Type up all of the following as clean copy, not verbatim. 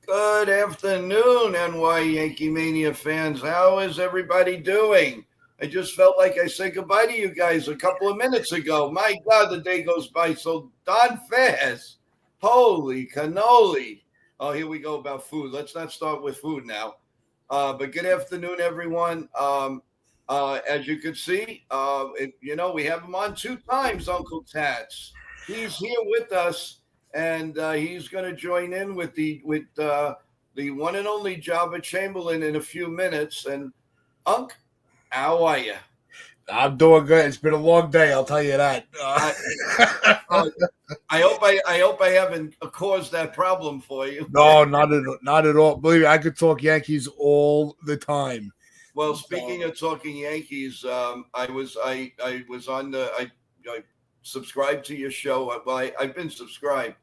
Good afternoon, NY Yankee Mania fans. How is everybody doing? I just felt like I said goodbye to you guys a couple of minutes ago. My God, the day goes by so darn fast. Holy cannoli. Oh, here we go about food. Let's not start with food now. But good afternoon, everyone. As you can see, we have him on two times, Uncle Tats. He's here with us, and he's going to join in with the one and only Joba Chamberlain in a few minutes. And Unc, how are you? I'm doing good. It's been a long day, I'll tell you that. I, uh, I hope I haven't caused that problem for you. No, not at all. Believe me, I could talk Yankees all the time. Well, So, speaking of talking Yankees, I was on I subscribed to your show. I've been subscribed,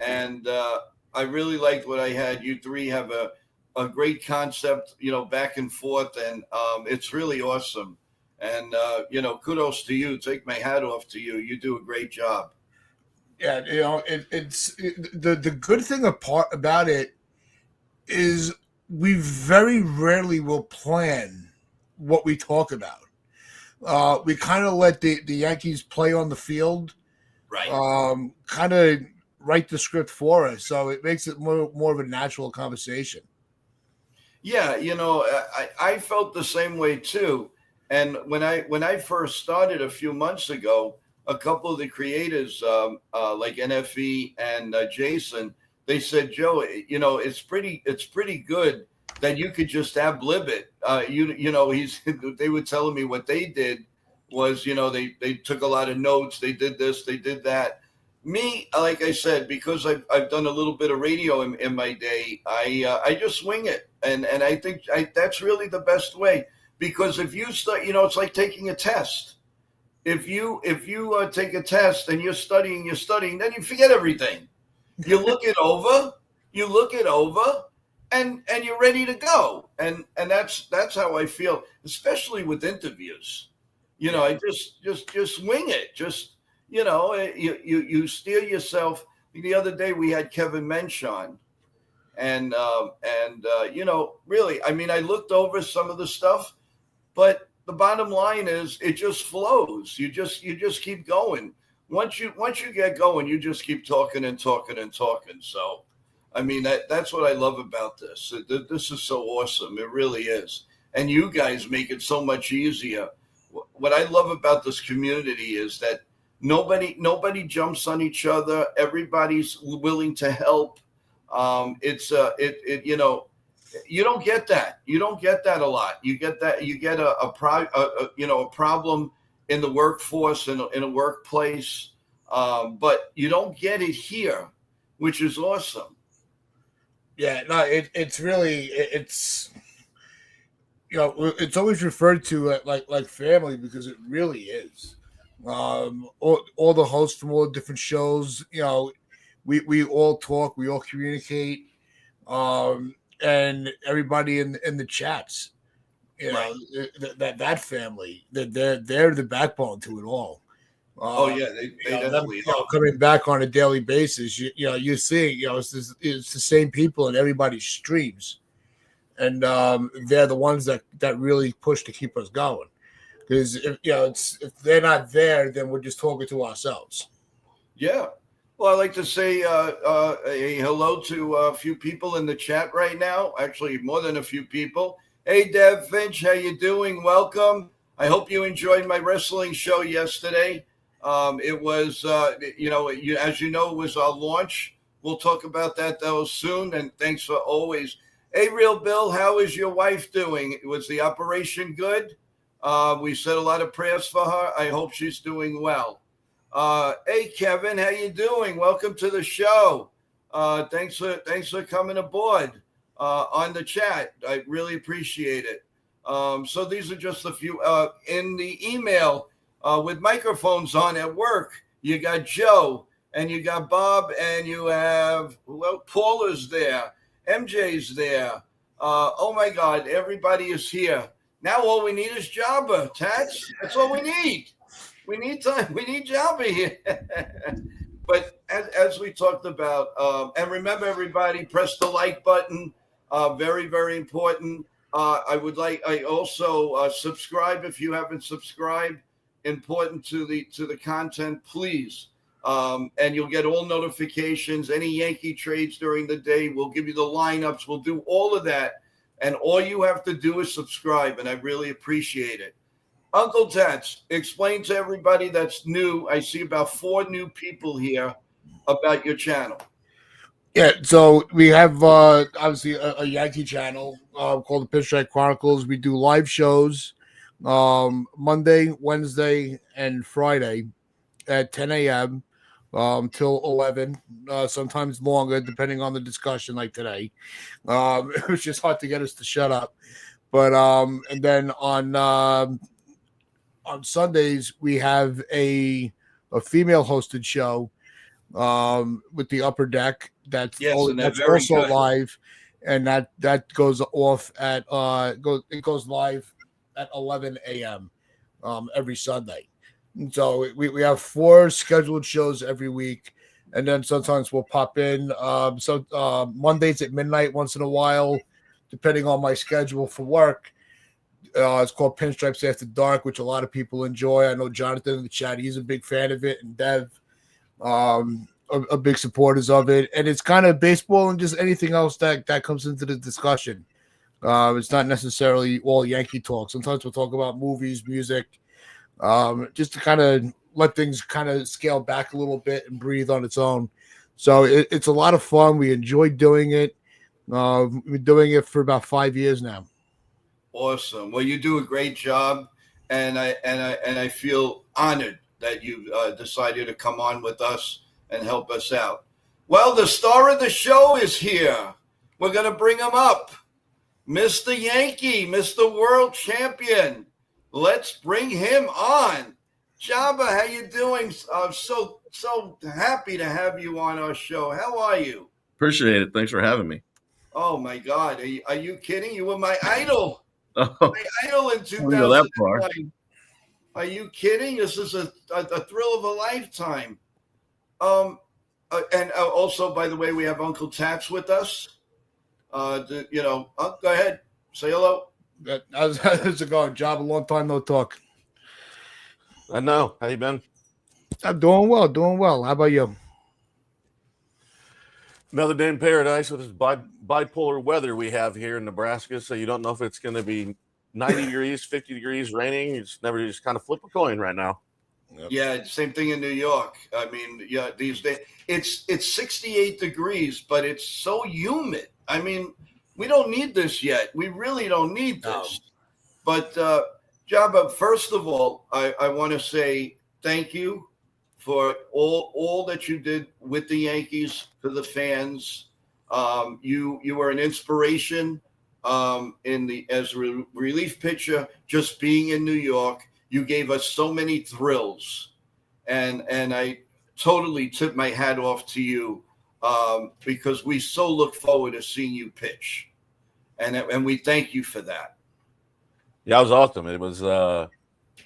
and I really liked what I had. You three have a great concept, back and forth, and it's really awesome. And kudos to you. Take my hat off to you. You do a great job. yeah, the good thing about it is we very rarely will plan what we talk about. We kind of let the Yankees play on the field, Right. kind of write the script for us, so it makes it more of a natural conversation. Yeah, I felt the same way too. And when I first started a few months ago, a couple of the creators, like NFE and Jason, they said, Joe, it's pretty good that you could just ad lib it. He's they were telling me what they did was, they took a lot of notes, they did this, they did that. Me, like I said, because I've done a little bit of radio in my day, I just swing it, and I think that's really the best way. Because if you start, it's like taking a test. If you take a test and you're studying, then you forget everything. You look it over, you look it over, and you're ready to go. And that's how I feel, especially with interviews. Yeah. I just wing it. You steer yourself. The other day we had Kevin Mensch on, and really, I mean, I looked over some of the stuff, but the bottom line is it just flows. You just keep going. Once you get going, you just keep talking and talking and talking. So, I mean, that's what I love about this. This is so awesome. It really is. And you guys make it so much easier. What I love about this community is that nobody jumps on each other. Everybody's willing to help. It's it you don't get that. You don't get that a lot. You get that. You get a problem in the workforce, in a workplace, but you don't get it here, which is awesome. Yeah, no, it's really it's always referred to like family because it really is. All the hosts from all the different shows, we all talk, we all communicate, and everybody in the chats, Right. that family, that they're the backbone to it all. Oh Uh, yeah, they them, definitely are. coming back on a daily basis, you see, it's the same people in everybody's streams, and they're the ones that really push to keep us going. Because if they're not there, then we're just talking to ourselves. Yeah. Well, I'd like to say a hello to a few people in the chat right now. Actually, more than a few people. Hey, Dev Finch, how you doing? Welcome. I hope you enjoyed my wrestling show yesterday. It was, as you know, it was our launch. We'll talk about that though soon. And thanks for always. Hey, Real Bill, how is your wife doing? Was the operation good? We said a lot of prayers for her. I hope she's doing well. Hey Kevin, how you doing? Welcome to the show. Thanks for coming aboard on the chat. I really appreciate it. So these are just a few in the email with microphones on at work. You got Joe and you got Bob and you have Paula's there, MJ's there. Oh my God, everybody is here. Now all we need is Jabba, Tats. That's all we need. We need time. We need Jabba here. But as we talked about, and remember, everybody, press the like button. Very, very important. I also subscribe if you haven't subscribed. Important to the content, please. And you'll get all notifications. Any Yankee trades during the day, we'll give you the lineups. We'll do all of that. And all you have to do is subscribe, and I really appreciate it. Uncle Tats, explain to everybody that's new. I see about 4 new people here about your channel. Yeah, so we have obviously a Yankee channel called the Pinstripe Chronicles. We do live shows Monday, Wednesday, and Friday at 10 a.m. Till 11, sometimes longer, depending on the discussion, like today. It was just hard to get us to shut up. But and then on Sundays we have a female hosted show with the Upper Deck that's that's also good. live, and that goes off at goes live at 11 a.m. Every Sunday. And so we have 4 scheduled shows every week, and then sometimes we'll pop in Mondays at midnight once in a while, depending on my schedule for work. It's called Pinstripes After Dark, which a lot of people enjoy. I know Jonathan in the chat, he's a big fan of it, and Dev are big supporters of it. And it's kind of baseball and just anything else that comes into the discussion. It's not necessarily all Yankee talk. Sometimes we'll talk about movies, music, just to kind of let things kind of scale back a little bit and breathe on its own. So it's a lot of fun. We enjoy doing it. We've been doing it for about 5 years now. Awesome. Well, you do a great job, and I feel honored that you decided to come on with us and help us out. Well, the star of the show is here. We're going to bring him up. Mr. Yankee, Mr. World Champion. Let's bring him on. Joba, how you doing? So happy to have you on our show. How are you? Appreciate it. Thanks for having me. Oh, my God. Are you kidding? You were my idol. Oh, My idol in 2009. Are you kidding? This is a thrill of a lifetime. And also, by the way, we have Uncle Tats with us. Go ahead. Say hello. How's it going, Job? A long time no talk. I know. How you been? I'm doing well. How about you? Another day in paradise with this bipolar weather we have here in Nebraska. So you don't know if it's going to be 90 degrees, 50 degrees, raining. You just kind of flip a coin right now. Yep. Yeah, same thing in New York. I mean, yeah, these days it's 68 degrees, but it's so humid. I mean, we don't need this yet. We really don't need this. But Joba, first of all, I want to say thank you for all that you did with the Yankees, for the fans. You were an inspiration as a relief pitcher, just being in New York. You gave us so many thrills, and I totally tip my hat off to you because we so look forward to seeing you pitch, and we thank you for that. Yeah, it was awesome. It was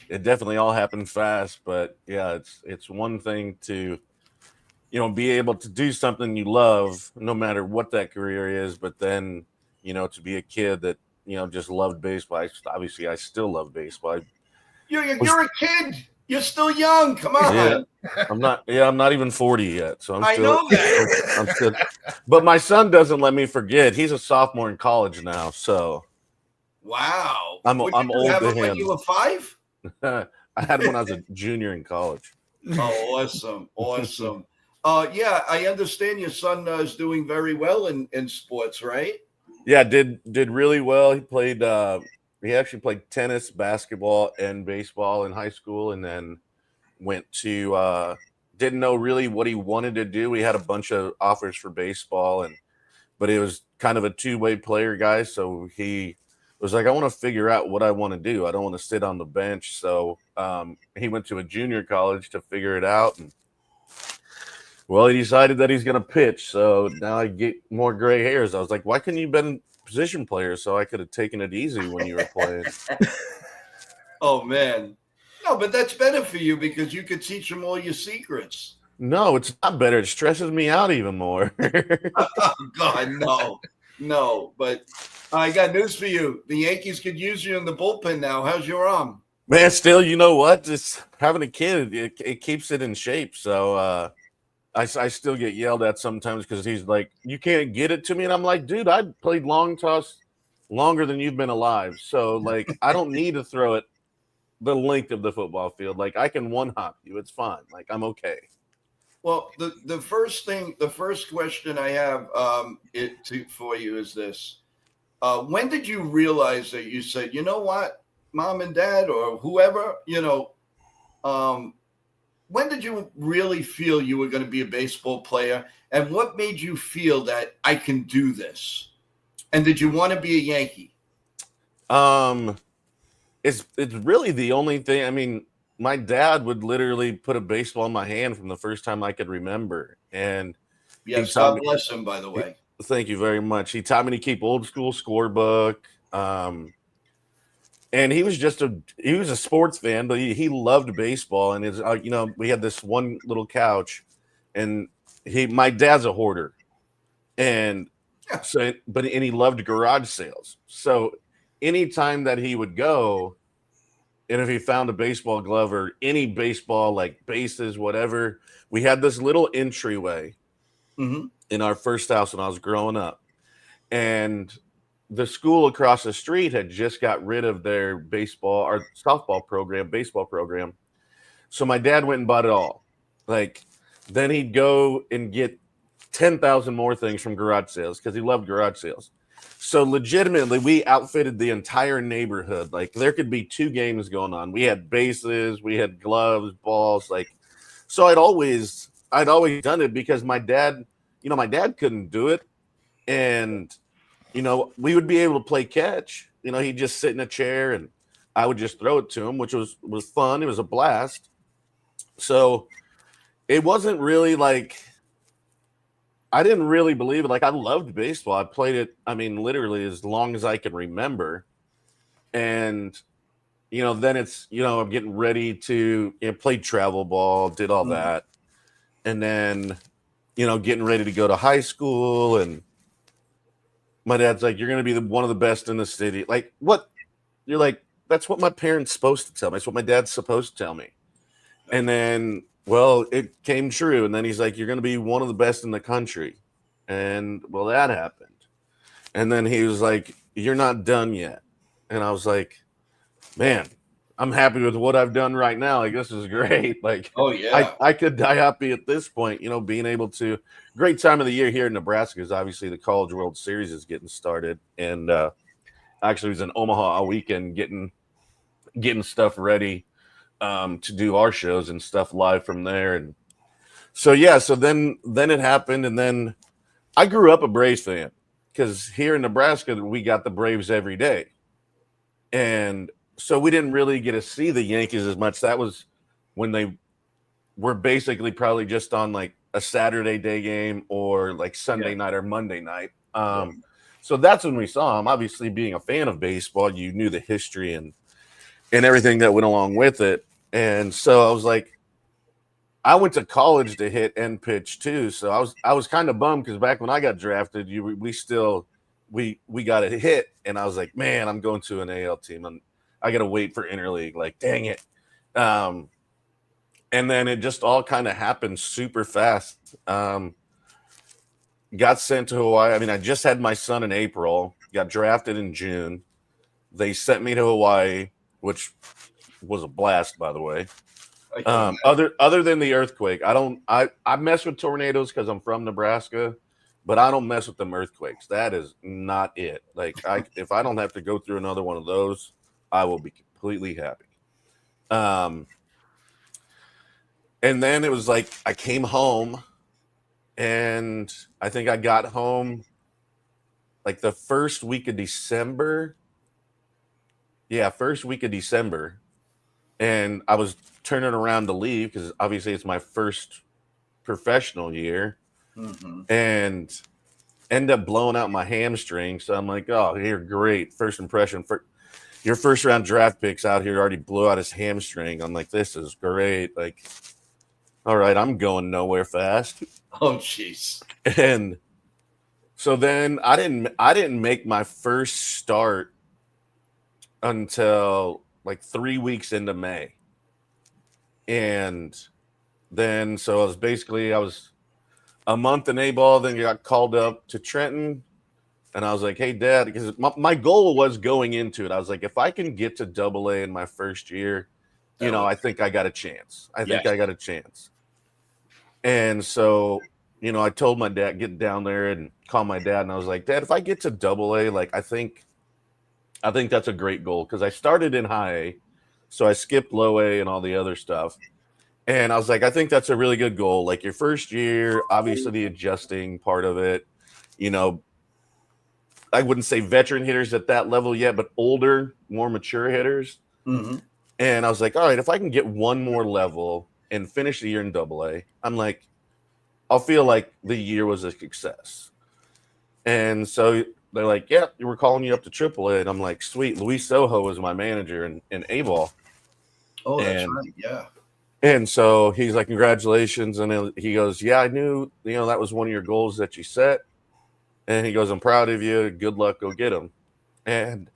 it definitely all happened fast, but yeah, it's one thing to be able to do something you love, no matter what that career is, but then to be a kid that just loved baseball. Obviously, I still love baseball. You're a kid. You're still young. Come on. Yeah, I'm not even 40 yet. So I know that. I'm still, but my son doesn't let me forget. He's a sophomore in college now. So wow. I'm old to him. When you were 5? I had him when I was a junior in college. Oh, awesome. Yeah, I understand your son is doing very well in sports, right? Yeah, did really well. He actually played tennis, basketball, and baseball in high school, and then went to didn't know really what he wanted to do. We had a bunch of offers for baseball, but it was kind of a two-way player guy. So he was like, I want to figure out what I want to do. I don't want to sit on the bench. So he went to a junior college to figure it out. And well, he decided that he's going to pitch. So now I get more gray hairs. I was like, why couldn't you been position player so I could have taken it easy when you were playing? Oh, man. No, but that's better for you because you could teach him all your secrets. No, it's not better. It stresses me out even more. Oh, God, no. But I got news for you. The Yankees could use you in the bullpen now. How's your arm? Man, still, you know what? Just having a kid, it keeps it in shape. So I still get yelled at sometimes because he's like, "You can't get it to me," and I'm like, "Dude, I played long toss longer than you've been alive. So like, I don't need to throw it the length of the football field. Like, I can one hop you. It's fine. Like, I'm okay." Well, the first question I have for you is this: when did you realize that you said, you know what, mom and dad or whoever, um, when did you really feel you were going to be a baseball player, and what made you feel that I can do this? And did you want to be a Yankee? Um, it's really the only thing. I mean, my dad would literally put a baseball in my hand from the first time I could remember, and he Yes, taught God me. bless him, by the way. Thank you very much. He taught me to keep old school scorebook. Um, and he was a sports fan, but he loved baseball. And we had this one little couch, and my dad's a hoarder, and he loved garage sales. So anytime that he would go, and if he found a baseball glove or any baseball like bases, whatever, we had this little entryway Mm-hmm. in our first house when I was growing up, and the school across the street had just got rid of their baseball program. So my dad went and bought it all. Like, then he'd go and get 10,000 more things from garage sales because he loved garage sales. So legitimately, we outfitted the entire neighborhood. Like, there could be 2 games going on. We had bases, we had gloves, balls. Like, so I'd always done it because my dad couldn't do it, and we would be able to play catch. He'd just sit in a chair and I would just throw it to him, which was fun. It was a blast. So it wasn't really like I didn't really believe it. Like, I loved baseball. I played it, I mean, literally as long as I can remember. And then it's I'm getting ready to play travel ball, did all Mm-hmm. that. And then getting ready to go to high school, and my dad's like, "You're going to be one of the best in the city." Like, what? You're like, that's what my parents supposed to tell me. That's what my dad's supposed to tell me. And then, well, it came true. And then he's like, "You're going to be one of the best in the country." And well, that happened. And then he was like, "You're not done yet." And I was like, "Man, I'm happy with what I've done right now. Like, this is great." Like, Oh, yeah. I could die happy at this point, being able to. Great time of the year here in Nebraska is obviously the College World Series is getting started, and actually was in Omaha all weekend getting stuff ready to do our shows and stuff live from there. And so yeah, so then it happened, and then I grew up a Braves fan because here in Nebraska we got the Braves every day, and so we didn't really get to see the Yankees as much. That was when they were basically probably just on like a Saturday day game or like Sunday night or Monday night. So that's when we saw them. Obviously, being a fan of baseball, you knew the history and everything that went along with it. And so I was like, I went to college to hit and pitch too. So I was kind of bummed because back when I got drafted, we got a hit, and I was like, man, I'm going to an AL team. I got to wait for interleague. Like, dang it. And then it just all kind of happened super fast. Got sent to Hawaii. I mean, I just had my son in April, got drafted in June. They sent me to Hawaii, which was a blast, by the way. Other than the earthquake, I mess with tornadoes because I'm from Nebraska, but I don't mess with them earthquakes. That is not it. Like, if I don't have to go through another one of those, I will be completely happy. And then it was like I came home, and I think I got home like the first week of December. Yeah, first week of December. And I was turning around to leave because obviously it's my first professional year, and end up blowing out my hamstring. So I'm like, "Oh, you're great. First impression for your first round draft picks out here already blew out his hamstring." I'm like, "This is great." Like, all right, I'm going nowhere fast. Oh, jeez. And so then I didn't make my first start until like 3 weeks into May. And then so I was a month in A ball, then got called up to Trenton. And I was like, hey, Dad, because my goal was going into it. I was like, if I can get to double A in my first year, I think I got a chance. I think I got a chance. And so, I told my dad, get down there and call my dad. And I was like, Dad, if I get to double A, like, I think that's a great goal. Cause I started in high A. So I skipped low A and all the other stuff. And I was like, I think that's a really good goal. Like your first year, obviously the adjusting part of it, I wouldn't say veteran hitters at that level yet, but older, more mature hitters. Mm-hmm. And I was like, all right, if I can get one more level and finish the year in double A, I'm like, I'll feel like the year was a success. And so they're like, yeah, we're calling you up to triple A. And I'm like, sweet. Luis Soho was my manager in A-ball. Oh, that's right. Yeah. And so he's like, congratulations. And then he goes, yeah, I knew, that was one of your goals that you set. And he goes, I'm proud of you. Good luck. Go get him. And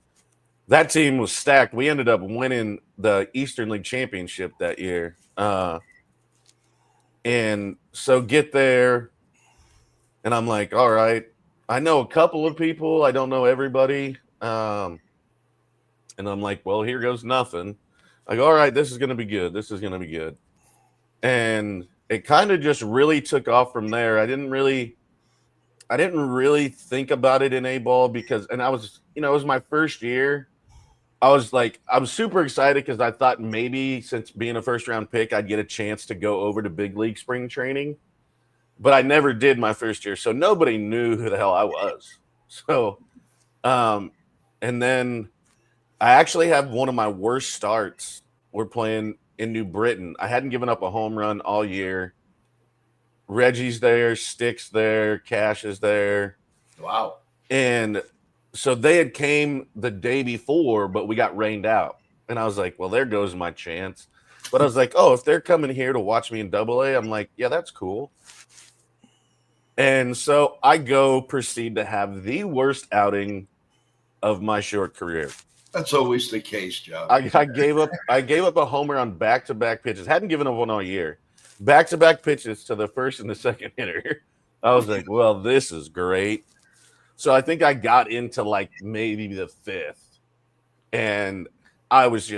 that team was stacked. We ended up winning the Eastern League Championship that year. And so get there. And I'm like, all right, I know a couple of people. I don't know everybody. And I'm like, well, here goes nothing. I go, all right, this is going to be good. This is going to be good. And it kind of just really took off from there. I didn't really think about it in A-ball and I was, it was my first year. I was super excited because I thought maybe since being a first round pick, I'd get a chance to go over to big league spring training, but I never did my first year. So nobody knew who the hell I was. So, and then I actually have one of my worst starts. We're playing in New Britain. I hadn't given up a home run all year. Reggie's there, Stick's there, Cash is there. Wow. And so they had came the day before, but we got rained out. And I was like, well, there goes my chance. But I was like, oh, if they're coming here to watch me in double A, I'm like, yeah, that's cool. And so I proceed to have the worst outing of my short career. That's always the case, Joe. I gave up a homer on back-to-back pitches. Hadn't given up one all year. Back-to-back pitches to the first and the second hitter. I was like, well, this is great. So I think I got into like maybe the fifth. And I was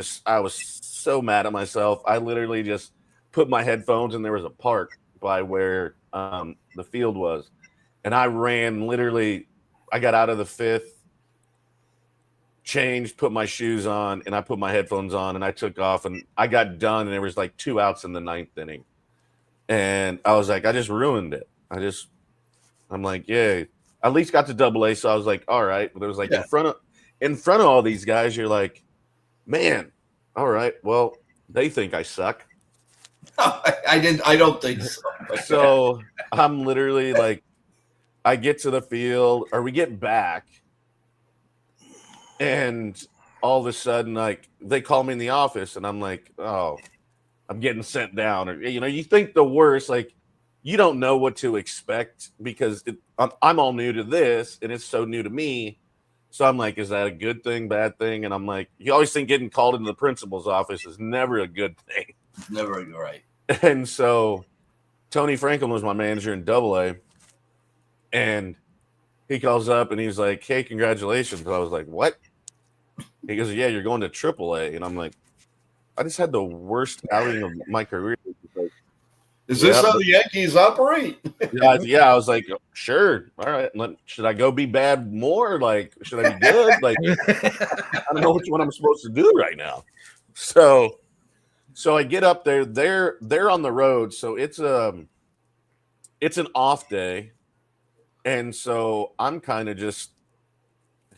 so mad at myself. I literally just put my headphones, and there was a park by where the field was. And I ran I got out of the fifth, changed, put my shoes on, and I put my headphones on, and I took off, and I got done, and there was like 2 outs in the 9th inning. And I was like, I just ruined it. I'm like, yeah, at least got to double A. So I was like, all right. But it was like in front of all these guys, you're like, man, all right, well, they think I suck. I don't think so. So I'm literally like, I get to the field, or we get back, and all of a sudden, like, they call me in the office, and I'm like, oh, I'm getting sent down. Or, you think the worst, like, you don't know what to expect because I'm all new to this, and it's so new to me. So I'm like, is that a good thing, bad thing? And I'm like, you always think getting called into the principal's office is never a good thing. Never right. And so Tony Franklin was my manager in double A, and he calls up and he's like, hey, congratulations. And I was like, what? He goes, yeah, you're going to triple A. And I'm like, I just had the worst outing of my career. Is this how the Yankees operate? Yeah, I was like, sure. All right. Should I go be bad more? Like, should I be good? Like, I don't know which one I'm supposed to do right now. So I get up there. They're on the road. So it's an off day. And so I'm kind of just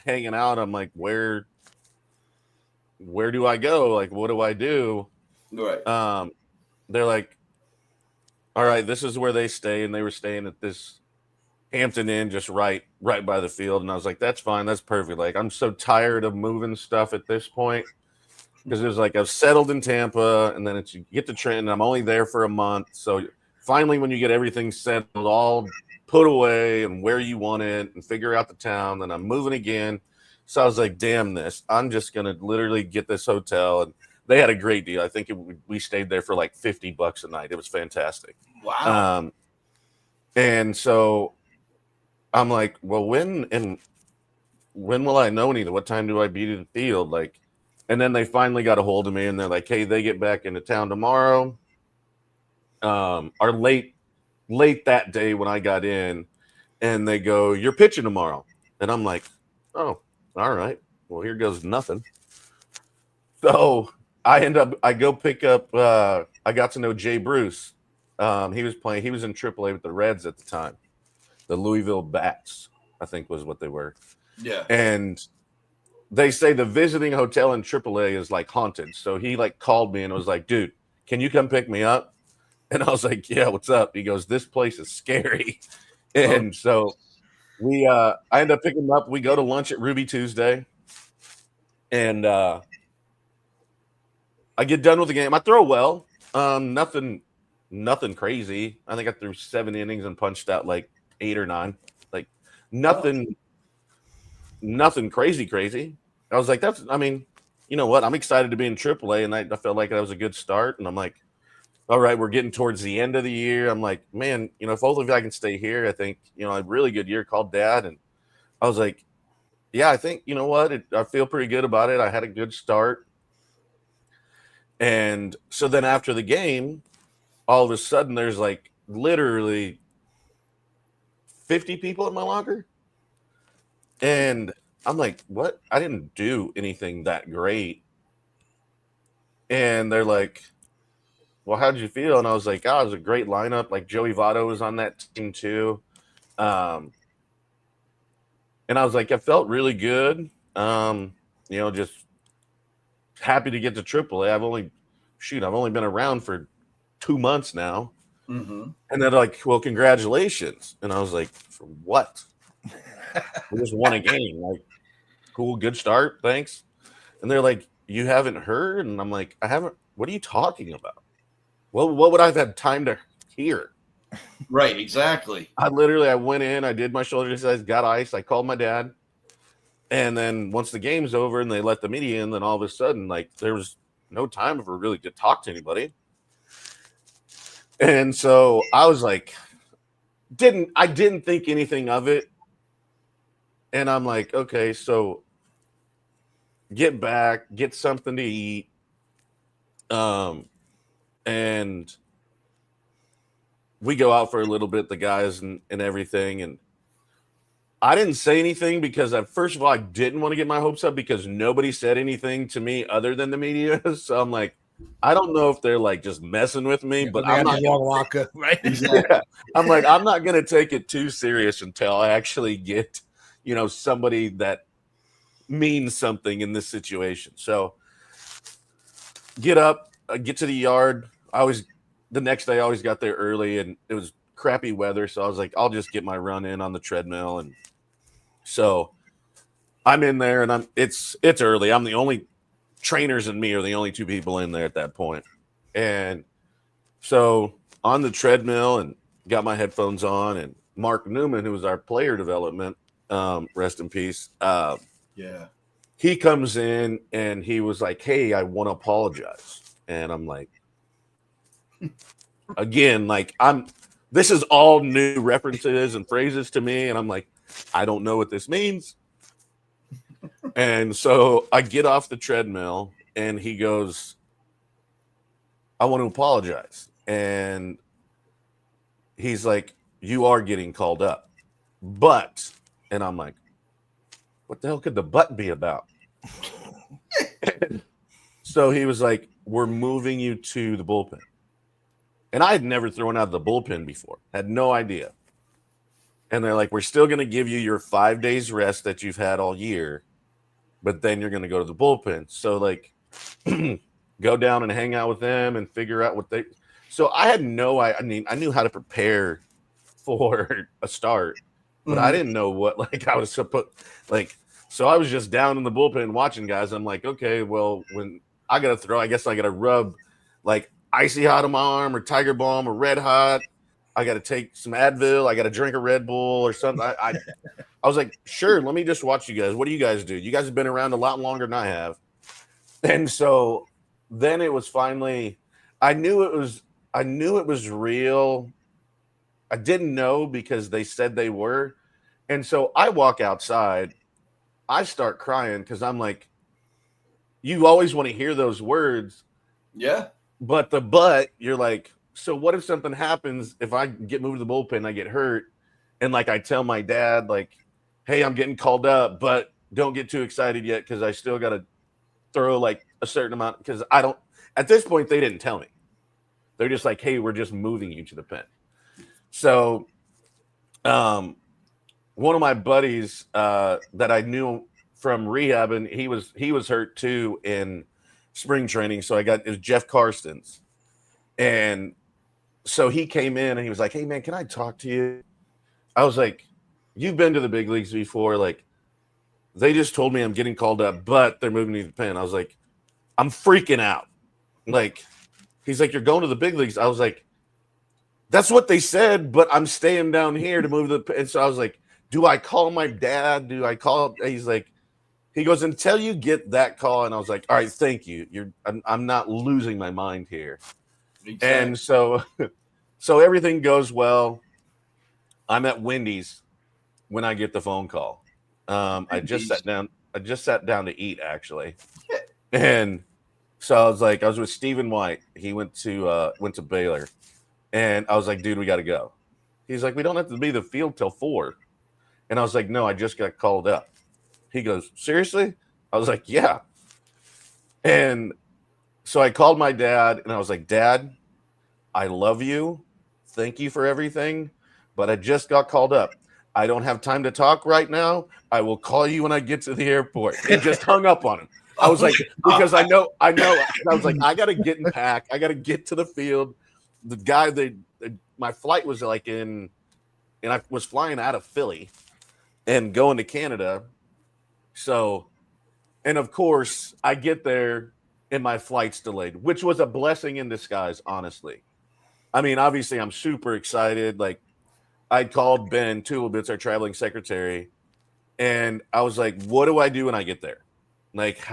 hanging out. I'm like, where do I go? Like, what do I do? Right. They're like, all right, this is where they stay. And they were staying at this Hampton Inn just right by the field. And I was like, that's fine. That's perfect. Like, I'm so tired of moving stuff at this point. because it was like I've settled in Tampa, and then it's you get to Trenton. I'm only there for a month, so finally, when you get everything settled, all put away and where you want it, and figure out the town, then I'm moving again. So I was like, "Damn this! I'm just gonna literally get this hotel." And they had a great deal. I think we stayed there for like $50 a night. It was fantastic. Wow. And so I'm like, "Well, when will I know anything? What time do I be to the field?" Like, and then they finally got a hold of me, and they're like, "Hey, they get back into town tomorrow." Or late that day when I got in, and they go, "You're pitching tomorrow," and I'm like, "Oh, all right. Well, here goes nothing." So I go pick up. I got to know Jay Bruce. He was playing. He was in AAA with the Reds at the time. The Louisville Bats, I think, was what they were. Yeah. And they say the visiting hotel in AAA is like haunted. So he like called me and was like, "Dude, can you come pick me up?" And I was like, "Yeah, what's up?" He goes, "This place is scary." And so I end up picking him up. We go to lunch at Ruby Tuesday, and I get done with the game. I throw well, nothing crazy. I think I threw 7 innings and punched out like 8 or 9, like nothing crazy. I was like, I mean, you know what? I'm excited to be in AAA, and I felt like that was a good start. And I'm like, all right, we're getting towards the end of the year. I'm like, man, if hopefully I can stay here, I think, a really good year. Called Dad, and I was like, yeah, I think, you know what? I feel pretty good about it. I had a good start. And so then after the game, all of a sudden there's like literally 50 people in my locker. And I'm like, what? I didn't do anything that great. And they're like, well, how'd you feel? And I was like, oh, it was a great lineup. Like Joey Votto was on that team too. And I was like, I felt really good. Just happy to get to AAA. I've only been around for 2 months now. Mm-hmm. And they're like, well, congratulations. And I was like, for what? We just won a game. Like, cool, good start. Thanks. And they're like, you haven't heard? And I'm like, I haven't. What are you talking about? Well, what would I have had time to hear? Right, exactly. I went in, I did my shoulder exercise, got ice, I called my dad. And then once the game's over and they let the media in, then all of a sudden, like, there was no time for really to talk to anybody. And so I was like, I didn't think anything of it. And I'm like, okay, so get back, get something to eat. And we go out for a little bit, the guys and everything. And I didn't say anything because first of all, I didn't want to get my hopes up because nobody said anything to me other than the media. So I'm like, I don't know if they're like just messing with me, but I'm not long locker, right? Exactly. Yeah. I'm like, I'm not going to take it too serious until I actually get, somebody that means something in this situation. So get up, get to the yard. The next day I always got there early, and it was crappy weather. So I was like, I'll just get my run in on the treadmill. And so I'm in there, and it's early. I'm the only trainers and me are the only 2 people in there at that point. And so on the treadmill and got my headphones on, and Mark Newman, who was our player development, rest in peace. Yeah. He comes in and he was like, hey, I want to apologize. And I'm like, again, like this is all new references and phrases to me. And I'm like, I don't know what this means. And so I get off the treadmill and he goes, I want to apologize. And he's like, you are getting called up. But, and I'm like, what the hell could the but be about? So he was like, we're moving you to the bullpen. And I had never thrown out of the bullpen before, had no idea. And they're like, we're still going to give you your 5 days rest that you've had all year, but then you're going to go to the bullpen. So like, go down and hang out with them and figure out so I had I knew how to prepare for a start, but I didn't know what, like, I was supposed, like, so I was just down in the bullpen watching guys. I'm like, okay, well, when I got to throw. I guess I got to rub like icy hot on my arm or Tiger Balm or Red Hot. I got to take some Advil. I got to drink a Red Bull or something. I was like, sure, let me just watch you guys. What do you guys do? You guys have been around a lot longer than I have. And so then it was finally, I knew it was real. I didn't know because they said they were. And so I walk outside. I start crying because I'm like, you always want to hear those words. Yeah. But you're like, so what if something happens if I get moved to the bullpen, I get hurt, and like I tell my dad, like, hey, I'm getting called up, but don't get too excited yet because I still got to throw like a certain amount because I don't. At this point, they didn't tell me. They're just like, hey, we're just moving you to the pen. So, one of my buddies that I knew from rehab, and he was hurt too in spring training. So it was Jeff Karstens, and so he came in and he was like, hey man, can I talk to you? I was like, you've been to the big leagues before. Like, they just told me I'm getting called up, but they're moving me to the pen. I was like, I'm freaking out. Like, he's like, you're going to the big leagues. I was like, that's what they said, but I'm staying down here to move to the pen. And so I was like, do I call my dad? Do I call? He's like, he goes, until you get that call. And I was like, all right, thank you. I'm not losing my mind here. Exactly. And so everything goes well. I'm at Wendy's when I get the phone call. I just sat down to eat actually. And so I was with Stephen White. He went to Baylor. And I was like, dude, we got to go. He's like, we don't have to be the field till 4. And I was like, no, I just got called up. He goes, seriously? I was like, yeah. And so I called my dad and I was like, Dad, I love you. Thank you for everything. But I just got called up. I don't have time to talk right now. I will call you when I get to the airport. He just hung up on him. I was like, because I know. I was like, I got to get in pack. I got to get to the field. The guy, my flight was like and I was flying out of Philly and going to Canada. So, and of course, I get there and my flight's delayed, which was a blessing in disguise, honestly. I mean, obviously, I'm super excited. Like, I called Ben Tulibitz, our traveling secretary, and I was like, what do I do when I get there? Like,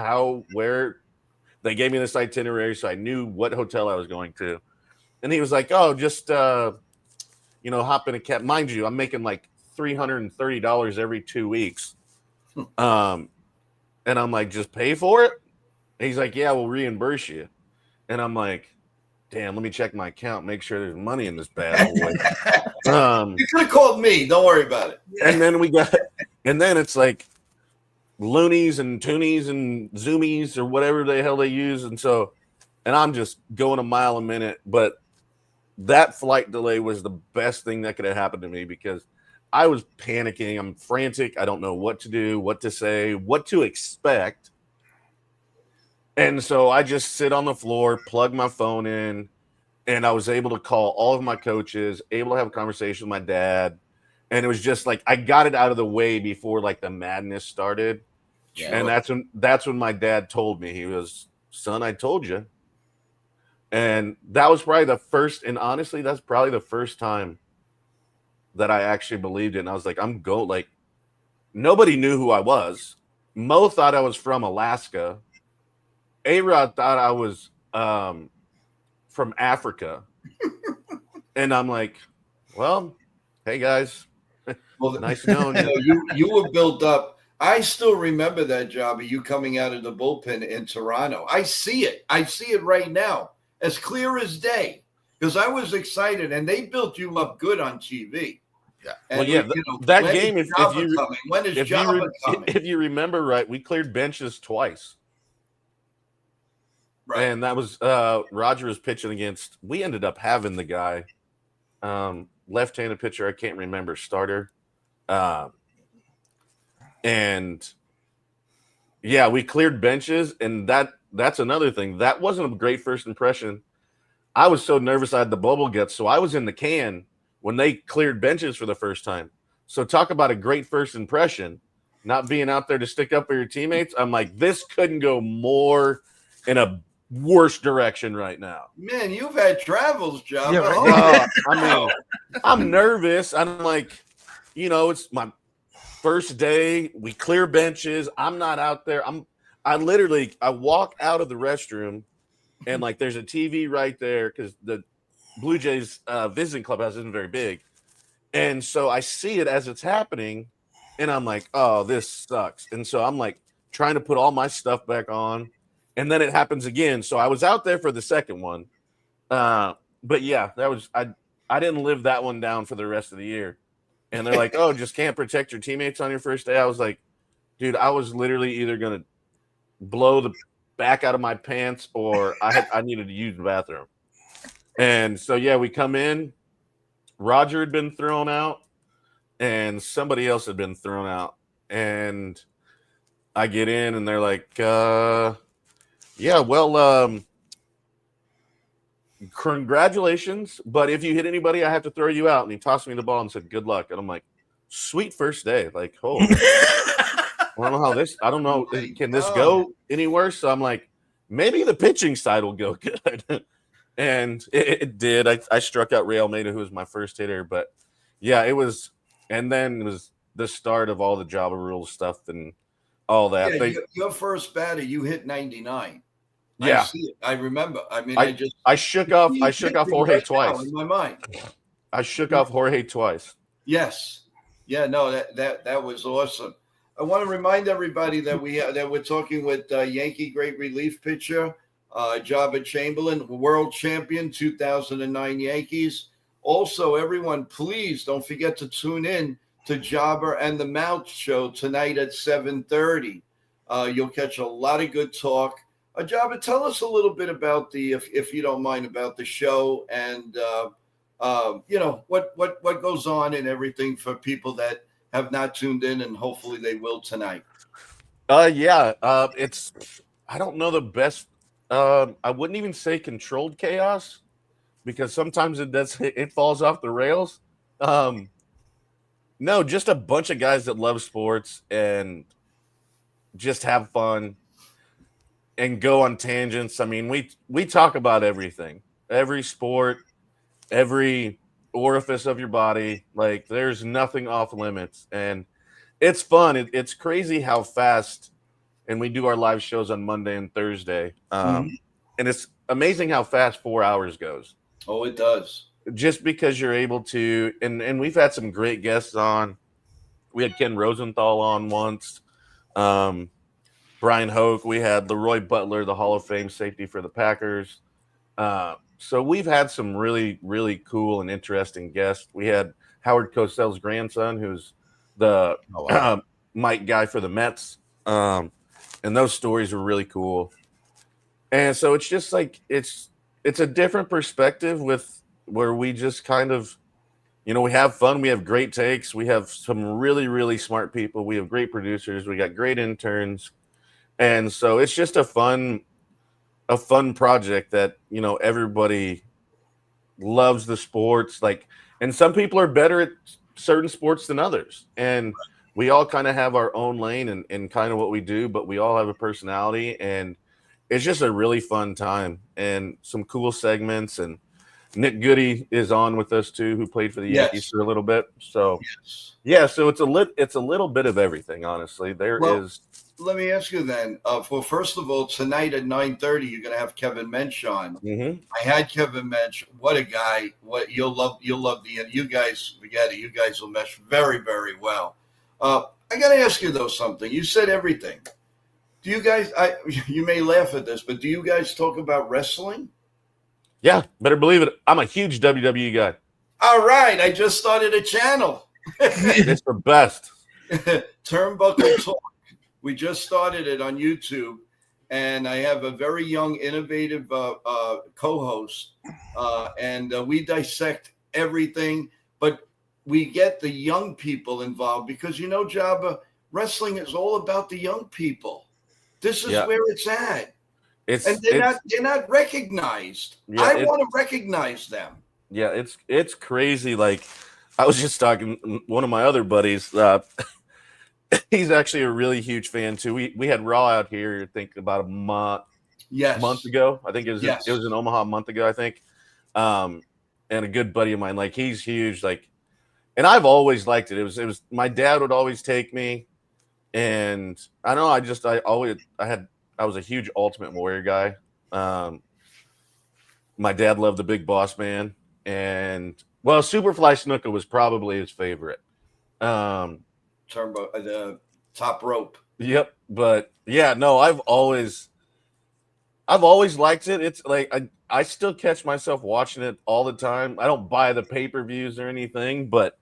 where? They gave me this itinerary, so I knew what hotel I was going to. And he was like, oh, just, hop in a cab. Mind you, I'm making like $330 every 2 weeks. And I'm like, just pay for it? And he's like, yeah, we'll reimburse you. And I'm like, damn, let me check my account, make sure there's money in this bad boy. You could have called me. Don't worry about it. And then it's like loonies and toonies and zoomies or whatever the hell they use. And I'm just going a mile a minute. But that flight delay was the best thing that could have happened to me because I was panicking. I'm frantic. I don't know what to do, what to say, what to expect. And so I just sit on the floor, plug my phone in, and I was able to call all of my coaches, able to have a conversation with my dad. And it was just like I got it out of the way before like the madness started. Yeah. And that's when my dad told me, he was, son, I told you. And that was probably the first, and honestly, that's probably the first time that I actually believed it. And I was like, nobody knew who I was. Mo thought I was from Alaska. A-Rod thought I was from Africa. And I'm like, well, hey guys, nice knowing you. You were built up. I still remember that job of you coming out of the bullpen in Toronto. I see it. I see it right now, as clear as day, because I was excited, and they built you up good on TV. Yeah. And that game, if you remember right, we cleared benches twice. Right. And that was Roger was pitching against. We ended up having the guy, left-handed pitcher. I can't remember, starter. And yeah, we cleared benches, and that's another thing. That wasn't a great first impression. I was so nervous I had the bubble guts, so I was in the can when they cleared benches for the first time. So talk about a great first impression, not being out there to stick up for your teammates. I'm like, this couldn't go more in a worst direction right now. Man, you've had travels, Joba. Yeah, right. I mean, I'm nervous. I'm like, it's my first day. We clear benches. I'm not out there. I walk out of the restroom and like there's a TV right there because the Blue Jays visiting clubhouse isn't very big. And so I see it as it's happening and I'm like, oh, this sucks. And so I'm like trying to put all my stuff back on. And then it happens again. So I was out there for the second one. But yeah, I didn't live that one down for the rest of the year. And they're like, oh, just can't protect your teammates on your first day. I was like, dude, I was literally either going to blow the back out of my pants or I needed to use the bathroom. And so, yeah, we come in. Roger had been thrown out and somebody else had been thrown out. And I get in and they're like, yeah, well, congratulations. But if you hit anybody, I have to throw you out. And he tossed me the ball and said, good luck. And I'm like, sweet first day. Like, oh, I don't know. Can this go any worse? So I'm like, maybe the pitching side will go good. And it did. I struck out Ray Almeida, who was my first hitter. But yeah, it was. And then it was the start of all the Java rules stuff and all that. Yeah, your first batter, you hit 99. Yeah, I see it. I remember. I mean, I shook off Jorge right twice. in my mind. I shook off Jorge twice. Yes. Yeah. No. That was awesome. I want to remind everybody that we're talking with Yankee great relief pitcher Joba Chamberlain, world champion 2009 Yankees. Also, everyone, please don't forget to tune in to Jobber and the Mouth Show tonight at 7:30. You'll catch a lot of good talk. Jobber, tell us a little bit about if you don't mind, about the show and what goes on and everything for people that have not tuned in, and hopefully they will tonight. It's I don't know the best. I wouldn't even say controlled chaos because sometimes it falls off the rails. No, just a bunch of guys that love sports and just have fun and go on tangents. I mean, we talk about everything, every sport, every orifice of your body. Like there's nothing off limits, and it's fun. It's crazy how fast. And we do our live shows on Monday and Thursday, and it's amazing how fast 4 hours goes. Oh, it does. Just because you're able to, and we've had some great guests on. We had Ken Rosenthal on once. Brian Hoke. We had Leroy Butler, the Hall of Fame safety for the Packers. So we've had some really, really cool and interesting guests. We had Howard Cosell's grandson, who's the Mike guy for the Mets. And those stories were really cool. And so it's just like it's a different perspective with where we just kind of, we have fun. We have great takes. We have some really, really smart people. We have great producers. We got great interns. And so it's just a fun project that, everybody loves the sports. Like, and some people are better at certain sports than others. And we all kind of have our own lane and kind of what we do, but we all have a personality. And it's just a really fun time and some cool segments. And Nick Goody is on with us too, who played for the Yankees for a little bit. So so it's a little bit of everything, honestly. Let me ask you then. First of all, tonight at 9:30, you're going to have Kevin Mensch on. Mm-hmm. I had Kevin Mensch. What a guy! What you'll love you guys. Forget it. You guys will mesh very, very well. I got to ask you though something. You said everything. Do you guys? You may laugh at this, but do you guys talk about wrestling? Yeah, better believe it. I'm a huge WWE guy. All right, I just started a channel. It's the best. Turnbuckle Talk. We just started it on YouTube, and I have a very young, innovative co-host, and we dissect everything, but we get the young people involved because, Jabba, wrestling is all about the young people. This is where it's at. They're not recognized. Yeah, I want to recognize them. Yeah, it's crazy. Like I was just talking, one of my other buddies, he's actually a really huge fan too. We had Raw out here, I think about a month, month Yes. ago. I think it was Yes. in Omaha a month ago, I think. Um, and a good buddy of mine, like he's huge, like, and I've always liked it. It was my dad would always take me, and I don't know, I was a huge Ultimate Warrior guy. Um, my dad loved the Big Boss Man, and well, Superfly Snuka was probably his favorite. Um, Talking about the top rope. yep, but yeah, no, I've always liked it. It's like I still catch myself watching it all the time. I don't buy the pay-per-views or anything, but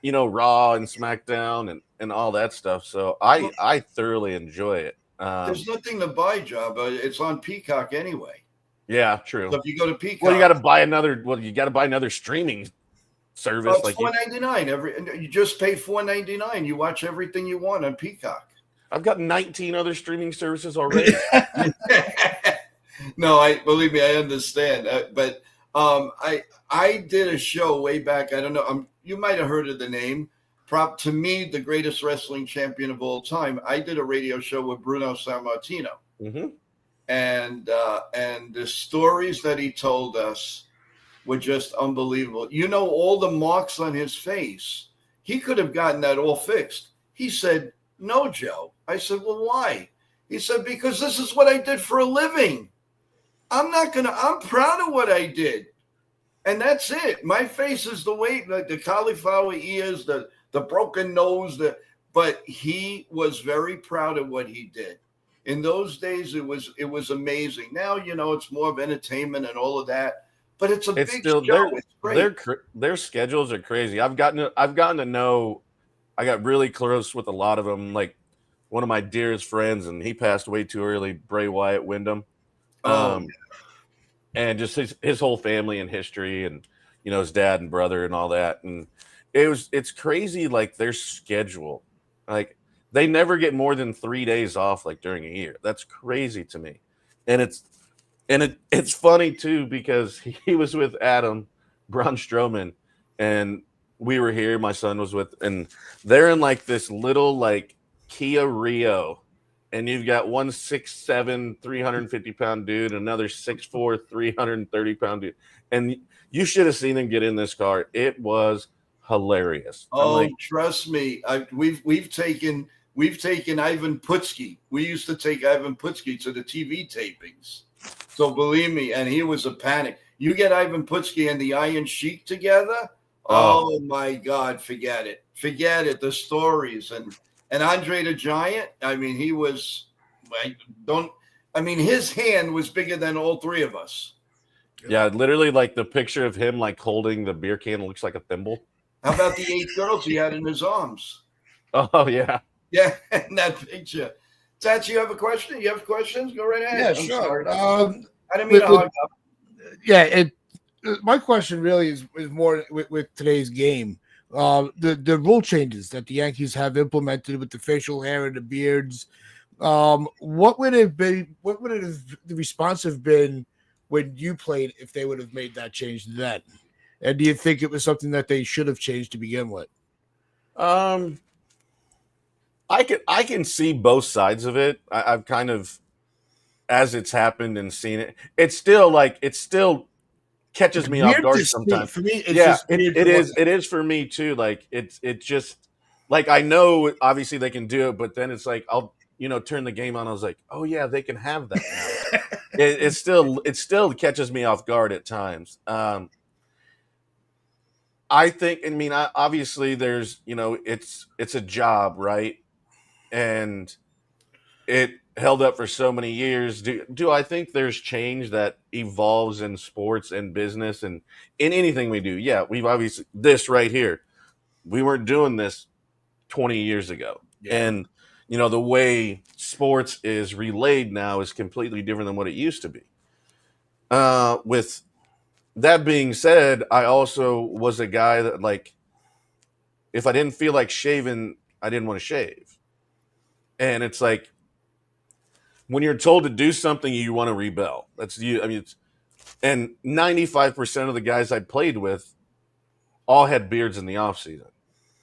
Raw and SmackDown and all that stuff. So Well, I thoroughly enjoy it. there's nothing to buy, Job. It's on Peacock anyway. Yeah, So true. if you go to Well, Peacock, you got to buy another streaming service it's like you. $4.99 you just pay $4.99. You watch everything you want on Peacock. I've got 19 other streaming services already. No, I believe me, I understand. But I did a show way back. I don't know. You might have heard of the name. To me, the greatest wrestling champion of all time. I did a radio show with Bruno Sammartino, Mm-hmm. and the stories that he told us were just unbelievable. All the marks on his face. He could have gotten that all fixed. He said, "No, Joe." I said, "Well, why?" He said, "Because this is what I did for a living. I'm proud of what I did. And that's it. My face is the way, like the cauliflower ears, the broken nose, but he was very proud of what he did. In those days, it was amazing. Now, it's more of entertainment and all of that, but it's a It's big still show. It's great. their schedules are crazy. I've gotten to know. I got really close with a lot of them. Like one of my dearest friends, and he passed away too early. Bray Wyatt Wyndham. Oh, Um, and just his whole family and history, and his dad and brother and all that, and it's crazy, like their schedule, like they never get more than 3 days off, like during a year. That's crazy to me. And it's funny too, because he was with Adam Braun Strowman, and we were here, my son was with, and they're in like this little like Kia Rio, and you've got one 6'7", 350-pound dude, another 6'4", 330-pound dude. And you should have seen them get in this car. It was hilarious. I'm oh, like, trust me. We've taken Ivan Putski. We used to take Ivan Putski to the TV tapings. So believe me, and he was a panic. You get Ivan Putski and the Iron Sheik together. oh, Oh my God, forget it. Forget it. The stories and Andre the Giant. I mean, he was I don't I mean his hand was bigger than all three of us. yeah, literally like the picture of him like holding the beer can looks like a thimble. How about the 8 girls he had in his arms? Oh, yeah. Yeah, in that picture. Tats, you have a question? You have questions? Go right ahead. Yeah, I'm sure. sorry. I didn't mean to hog up. Yeah, my question really is more with today's game. The rule changes that the Yankees have implemented with the facial hair and the beards. What would it be? What would it have, the response have been when you played if they would have made that change then? And do you think it was something that they should have changed to begin with? Um, I can see both sides of it. I've kind of, as it's happened and seen it. It still catches It's me off weird to guard see. sometimes. For me, it's Yeah, just weird it to look is. at. It is for me too. Like it just like I know obviously they can do it, but then it's like I'll turn the game on. I was like, oh yeah, they can have that now. It still catches me off guard at times. I think. I mean, obviously there's it's a job, right? And it held up for so many years. Do I think there's change that evolves in sports and business and in anything we do? Yeah, we've obviously this right here. We weren't doing this 20 years ago. Yeah. And the way sports is relayed now is completely different than what it used to be. With that being said, I also was a guy that like if I didn't feel like shaving, I didn't want to shave. And it's like when you're told to do something, you want to rebel. That's you. I mean, and 95% of the guys I played with all had beards in the off season,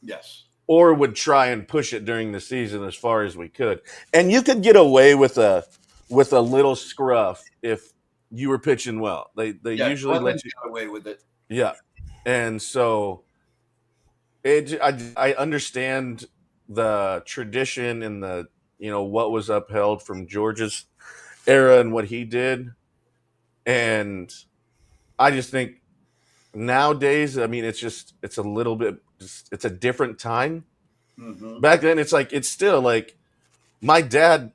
Yes. or would try and push it during the season as far as we could. And you could get away with with a little scruff if you were pitching well. They usually let Clemens you. got away with it. Yeah, and so I understand the tradition and the what was upheld from George's era and what he did, and I just think nowadays, I mean, it's a little bit, it's a different time. Mm-hmm. Back then, it's still like my dad.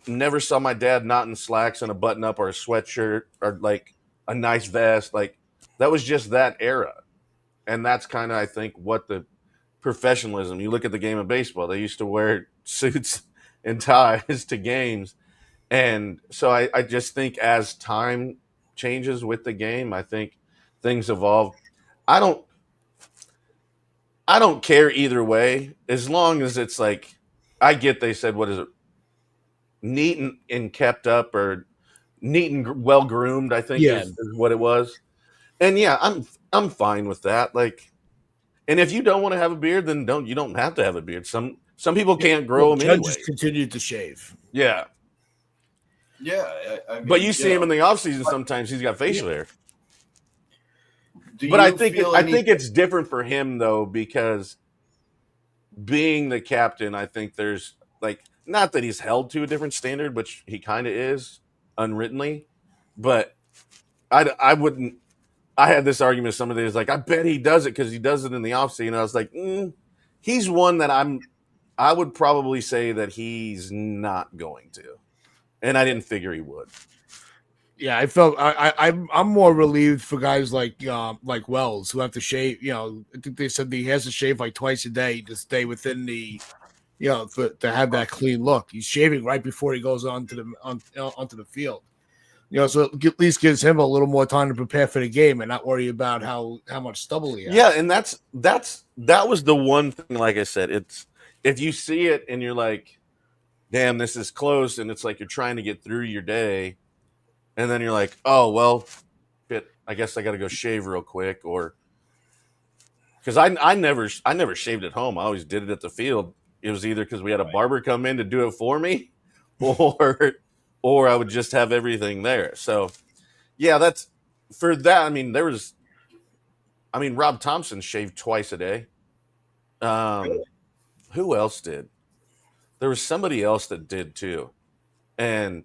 Never saw my dad not in slacks and a button up or a sweatshirt or like a nice vest. Like that was just that era, and that's kind of I think what the professionalism. You look at the game of baseball; they used to wear suits and ties to games, and so I just think as time changes with the game, I think things evolve. I don't I don't care either way as long as it's like I get they said what is it neat and kept up or neat and well groomed I think Yeah. is what it was. And yeah, I'm fine with that. Like, and if you don't want to have a beard, then you don't have to have a beard. Some people can't grow them Judge just anyway. continued to shave. Yeah, Yeah, I mean, but you see him in the off season sometimes he's got facial hair. Do But you I think feel I think it's different for him though because being the captain, I think there's like not that he's held to a different standard, which he kind of is unwrittenly, but I wouldn't. I had this argument with somebody who's like, I bet he does it because he does it in the offseason. I was like, he's one that I would probably say that he's not going to, and I didn't figure he would. Yeah, I felt I'm more relieved for guys like Wells who have to shave. You know, I think they said he has to shave like twice a day to stay within the, to have that clean look. He's shaving right before he goes onto the field. So it at least gives him a little more time to prepare for the game and not worry about how much stubble he has. Yeah, and that was the one thing. Like I said, it's if you see it and you're like, damn, this is close, and it's like you're trying to get through your day. And then you're like, oh, well, shit, I guess I got to go shave real quick. Or because I never shaved at home. I always did it at the field. It was either because we had a barber come in to do it for me or I would just have everything there. So, yeah, that's for that. I mean, Rob Thompson shaved twice a day. Who else did? There was somebody else that did too. And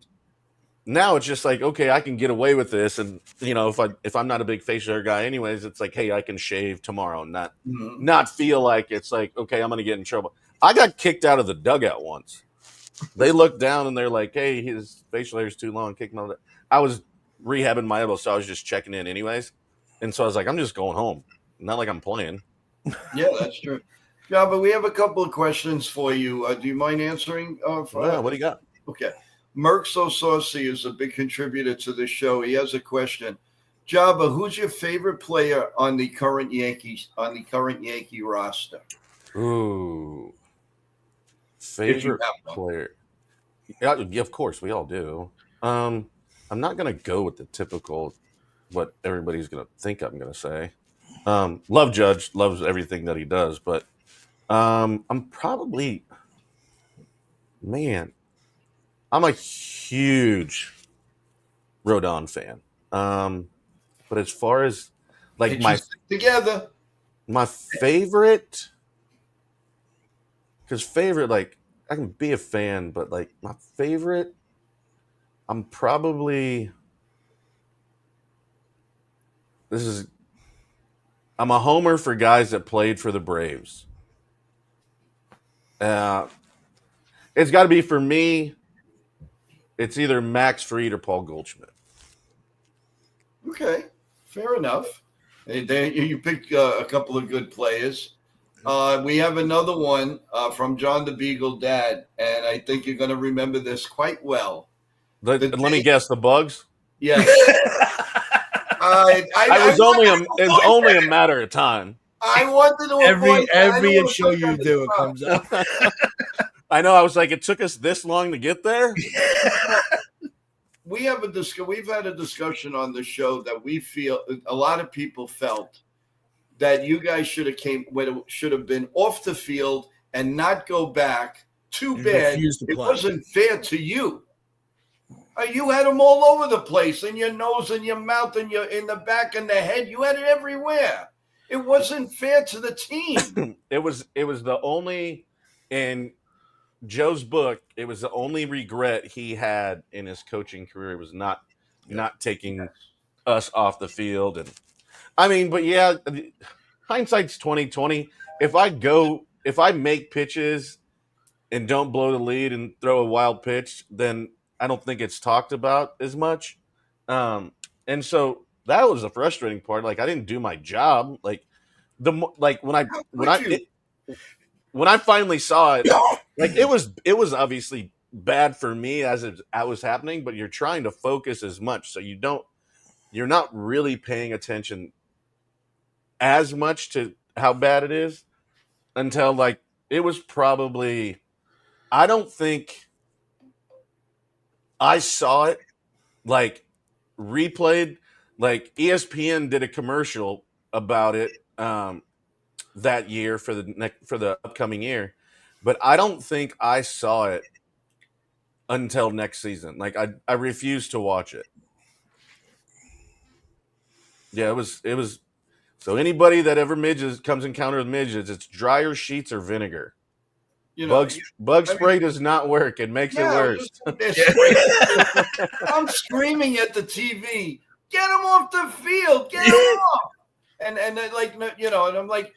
now it's just like, okay, I can get away with this, and if I'm not a big facial hair guy, anyways, it's like, hey, I can shave tomorrow, not feel like it's like, okay, I'm gonna get in trouble. I got kicked out of the dugout once. They looked down and they're like, hey, his facial hair is too long. Kick him out. I was rehabbing my elbow, so I was just checking in, anyways, and so I was like, I'm just going home. Not like I'm playing. Yeah, that's true. Yeah, but we have a couple of questions for you. Do you mind answering? What do you got? Okay. Merck So Saucy is a big contributor to the show. He has a question. Jabba, who's your favorite player on the current Yankee roster? Ooh. Favorite player. Yeah, of course, we all do. I'm not gonna go with the typical what everybody's gonna think I'm gonna say. Love Judge, loves everything that he does, but I'm probably I'm a huge Rodon fan. But as far as like my favorite, because favorite, like I can be a fan, but like my favorite, I'm a homer for guys that played for the Braves. It's got to be for me. It's either Max Fried or Paul Goldschmidt. Okay, fair enough. You picked a couple of good players. We have another one from John the Beagle Dad, and I think you're going to remember this quite well. Let me guess, the Bugs? Yes. It's only a matter of time. I wanted to every show you do, it comes up. I know. I was like, it took us this long to get there. We've had a discussion on the show that we feel a lot of people felt that you guys should have been off the field and not go back. Too bad it wasn't fair to you. You had them all over the place, in your nose, in your mouth, in the back, and the head. You had it everywhere. It wasn't fair to the team. It was the only in Joe's book. It was the only regret he had in his coaching career was not taking us off the field. And I mean, but yeah, hindsight's 2020. If I make pitches and don't blow the lead and throw a wild pitch, then I don't think it's talked about as much. And so that was the frustrating part. Like I didn't do my job. Like like when I finally saw it, like it was obviously bad for me as it was happening. But you're trying to focus as much, so you're not really paying attention as much to how bad it is until like it was probably. I don't think I saw it like replayed. Like ESPN did a commercial about it that year for the upcoming year, but I don't think I saw it until next season. Like I refuse to watch it. Yeah, it was. So anybody that ever comes encounter with midgets, it's dryer sheets or vinegar. Bug spray does not work. It makes it worse. I'm screaming at the TV. Get him off the field. Get him off. And then, like, and I'm like,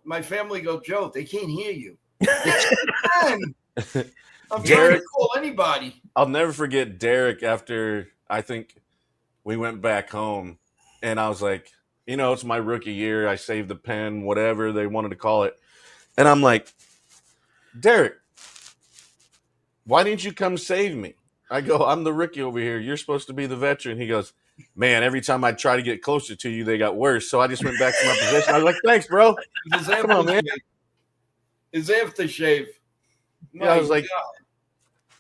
my family goes, Joe, they can't hear you. I'm trying to call anybody. I'll never forget Derek after I think we went back home, and I was like, it's my rookie year. I saved the pen, whatever they wanted to call it. And I'm like, Derek, why didn't you come save me? I go, I'm the rookie over here. You're supposed to be the veteran. He goes, man, every time I try to get closer to you, they got worse. So I just went back to my position. I was like, thanks, bro. Come on, man. His aftershave. Yeah, I was like, God.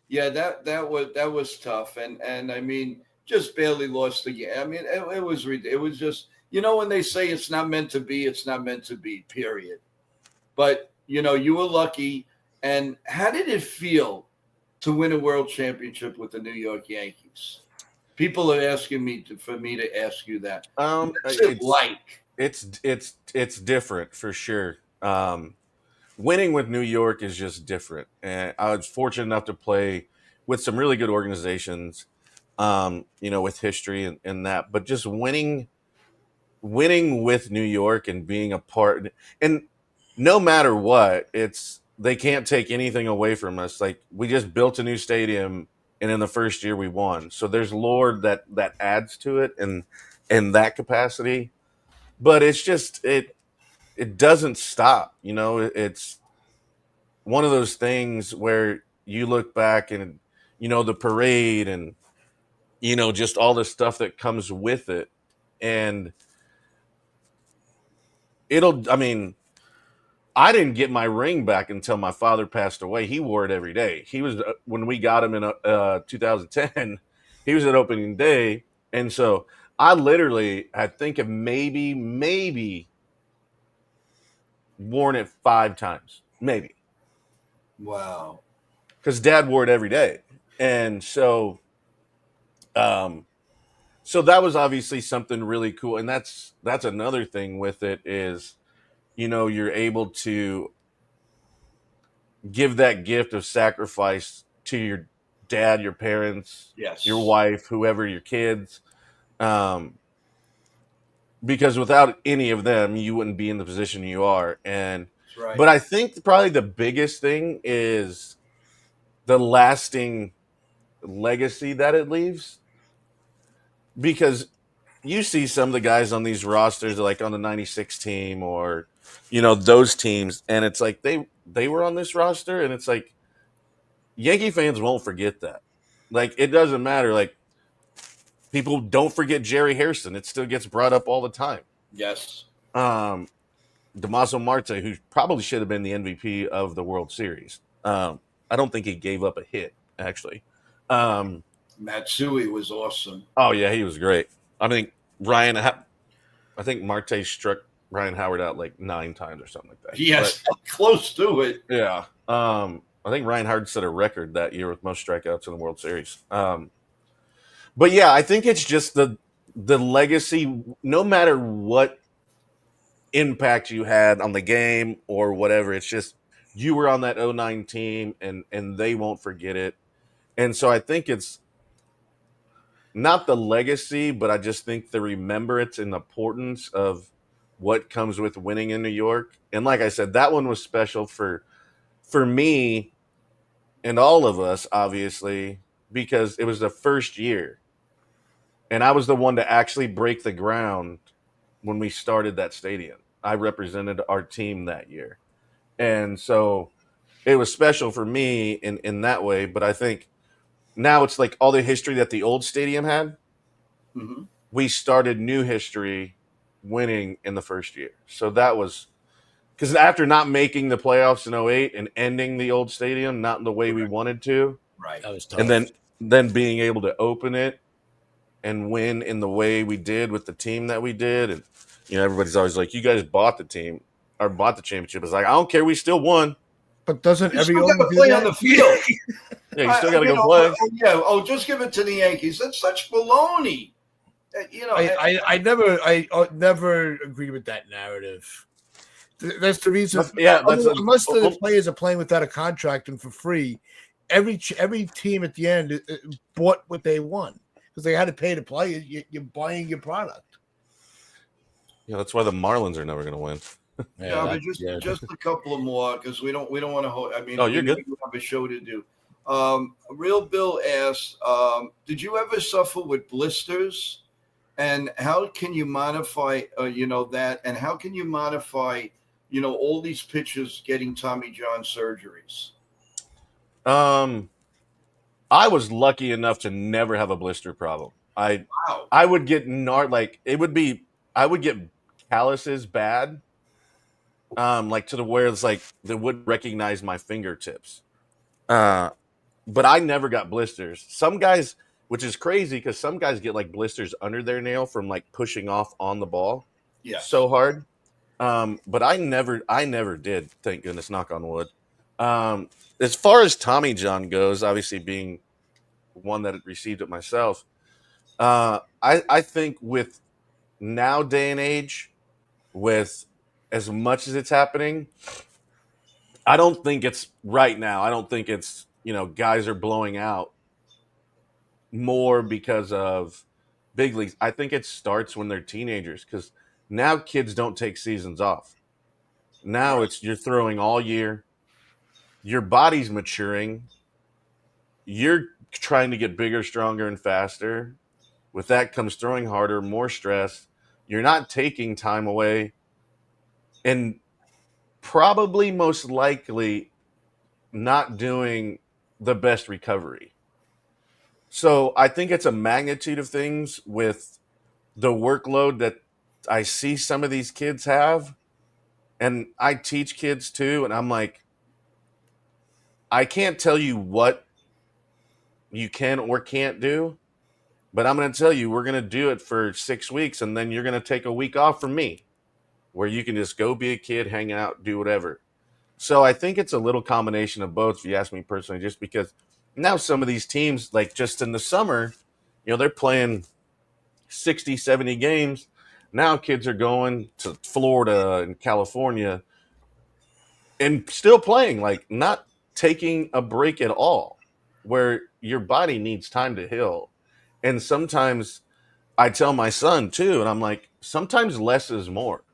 Yeah, that was tough. And I mean, just barely lost the game. I mean, it was just, when they say it's not meant to be, it's not meant to be, period. But, you were lucky. And how did it feel to win a world championship with the New York Yankees? People are asking for me to ask you that. What's it like? It's different for sure. Winning with New York is just different. And I was fortunate enough to play with some really good organizations, with history and that. But just winning with New York and being a part, and no matter what, they can't take anything away from us. Like we just built a new stadium, and in the first year we won. So there's lore that adds to it, and in that capacity. But it's just it doesn't stop. It's one of those things where you look back and the parade and just all the stuff that comes with it, and I didn't get my ring back until my father passed away. He wore it every day. He was when we got him in 2010. He was at opening day, and so I think of maybe worn it 5 times, maybe. Wow. Because Dad wore it every day, and so that was obviously something really cool, and that's another thing with it is. You're able to give that gift of sacrifice to your dad, your parents, yes, your wife, whoever, your kids. Because without any of them, you wouldn't be in the position you are. And right. But I think probably the biggest thing is the lasting legacy that it leaves. Because you see some of the guys on these rosters, like on the 96 team or, those teams. And it's like they were on this roster. And it's like Yankee fans won't forget that. Like, it doesn't matter. Like, people don't forget Jerry Harrison. It still gets brought up all the time. Yes. Damaso Marte, who probably should have been the MVP of the World Series. I don't think he gave up a hit, actually. Matsui was awesome. Oh, yeah, he was great. I think Marte struck Ryan Howard out like 9 times or something like that. Yes, close to it. Yeah. I think Ryan Howard set a record that year with most strikeouts in the World Series. But yeah, I think it's just the legacy. No matter what impact you had on the game or whatever, it's just you were on that '09 team, and they won't forget it. And so I think it's not the legacy, but I just think the remembrance and importance of what comes with winning in New York. And like I said, that one was special for me and all of us, obviously, because it was the first year. And I was the one to actually break the ground when we started that stadium. I represented our team that year. And so it was special for me in that way. But I think now it's like all the history that the old stadium had. Mm-hmm. We started new history winning in the first year. So that was because after not making the playoffs in '08 and ending the old stadium, not in the way we Correct. wanted to, Right. That was and tough. then being able to open it and win in the way we did with the team that we did. And everybody's always like, you guys bought the team or bought the championship. It's like, I don't care, we still won. But doesn't You every still owner got to do play on that? the field. Yeah, you still got to You go know, play. yeah. Oh, just give it to the Yankees. That's such baloney. You know, I never agree with that narrative. That's the reason. Unless the players are playing without a contract and for free, every team at the end bought what they won because they had to pay to play. You're buying your product. Yeah, that's why the Marlins are never going to win. Yeah, but just a couple of more because we don't want to hold. I mean, you're good. We have a show to do. Real Bill asks, did you ever suffer with blisters? And how can you modify, that? And how can you modify, all these pitchers getting Tommy John surgeries? I was lucky enough to never have a blister problem. Wow. I would get I would get calluses bad, like to the where it's like they wouldn't recognize my fingertips. But I never got blisters. Some guys, which is crazy because some guys get like blisters under their nail from like pushing off on the ball so hard. But I never did. Thank goodness, knock on wood. As far as Tommy John goes, obviously being one that received it myself, I think with now day and age, with as much as it's happening, I don't think it's right now. I don't think it's guys are blowing out more because of big leagues. I think it starts when they're teenagers because now kids don't take seasons off. Now it's you're throwing all year. Your body's maturing. You're trying to get bigger, stronger, and faster. With that comes throwing harder, more stress. You're not taking time away. And probably most likely not doing the best recovery. So I think it's a magnitude of things with the workload that I see some of these kids have. And I teach kids too. And I'm like, I can't tell you what you can or can't do, but I'm going to tell you, we're going to do it for 6 weeks. And then you're going to take a week off from me where you can just go be a kid, hang out, do whatever. So I think it's a little combination of both, if you ask me personally, just because now some of these teams, like just in the summer, they're playing 60, 70 games. Now kids are going to Florida and California and still playing, like not taking a break at all, where your body needs time to heal. And sometimes I tell my son too, and I'm like, sometimes less is more.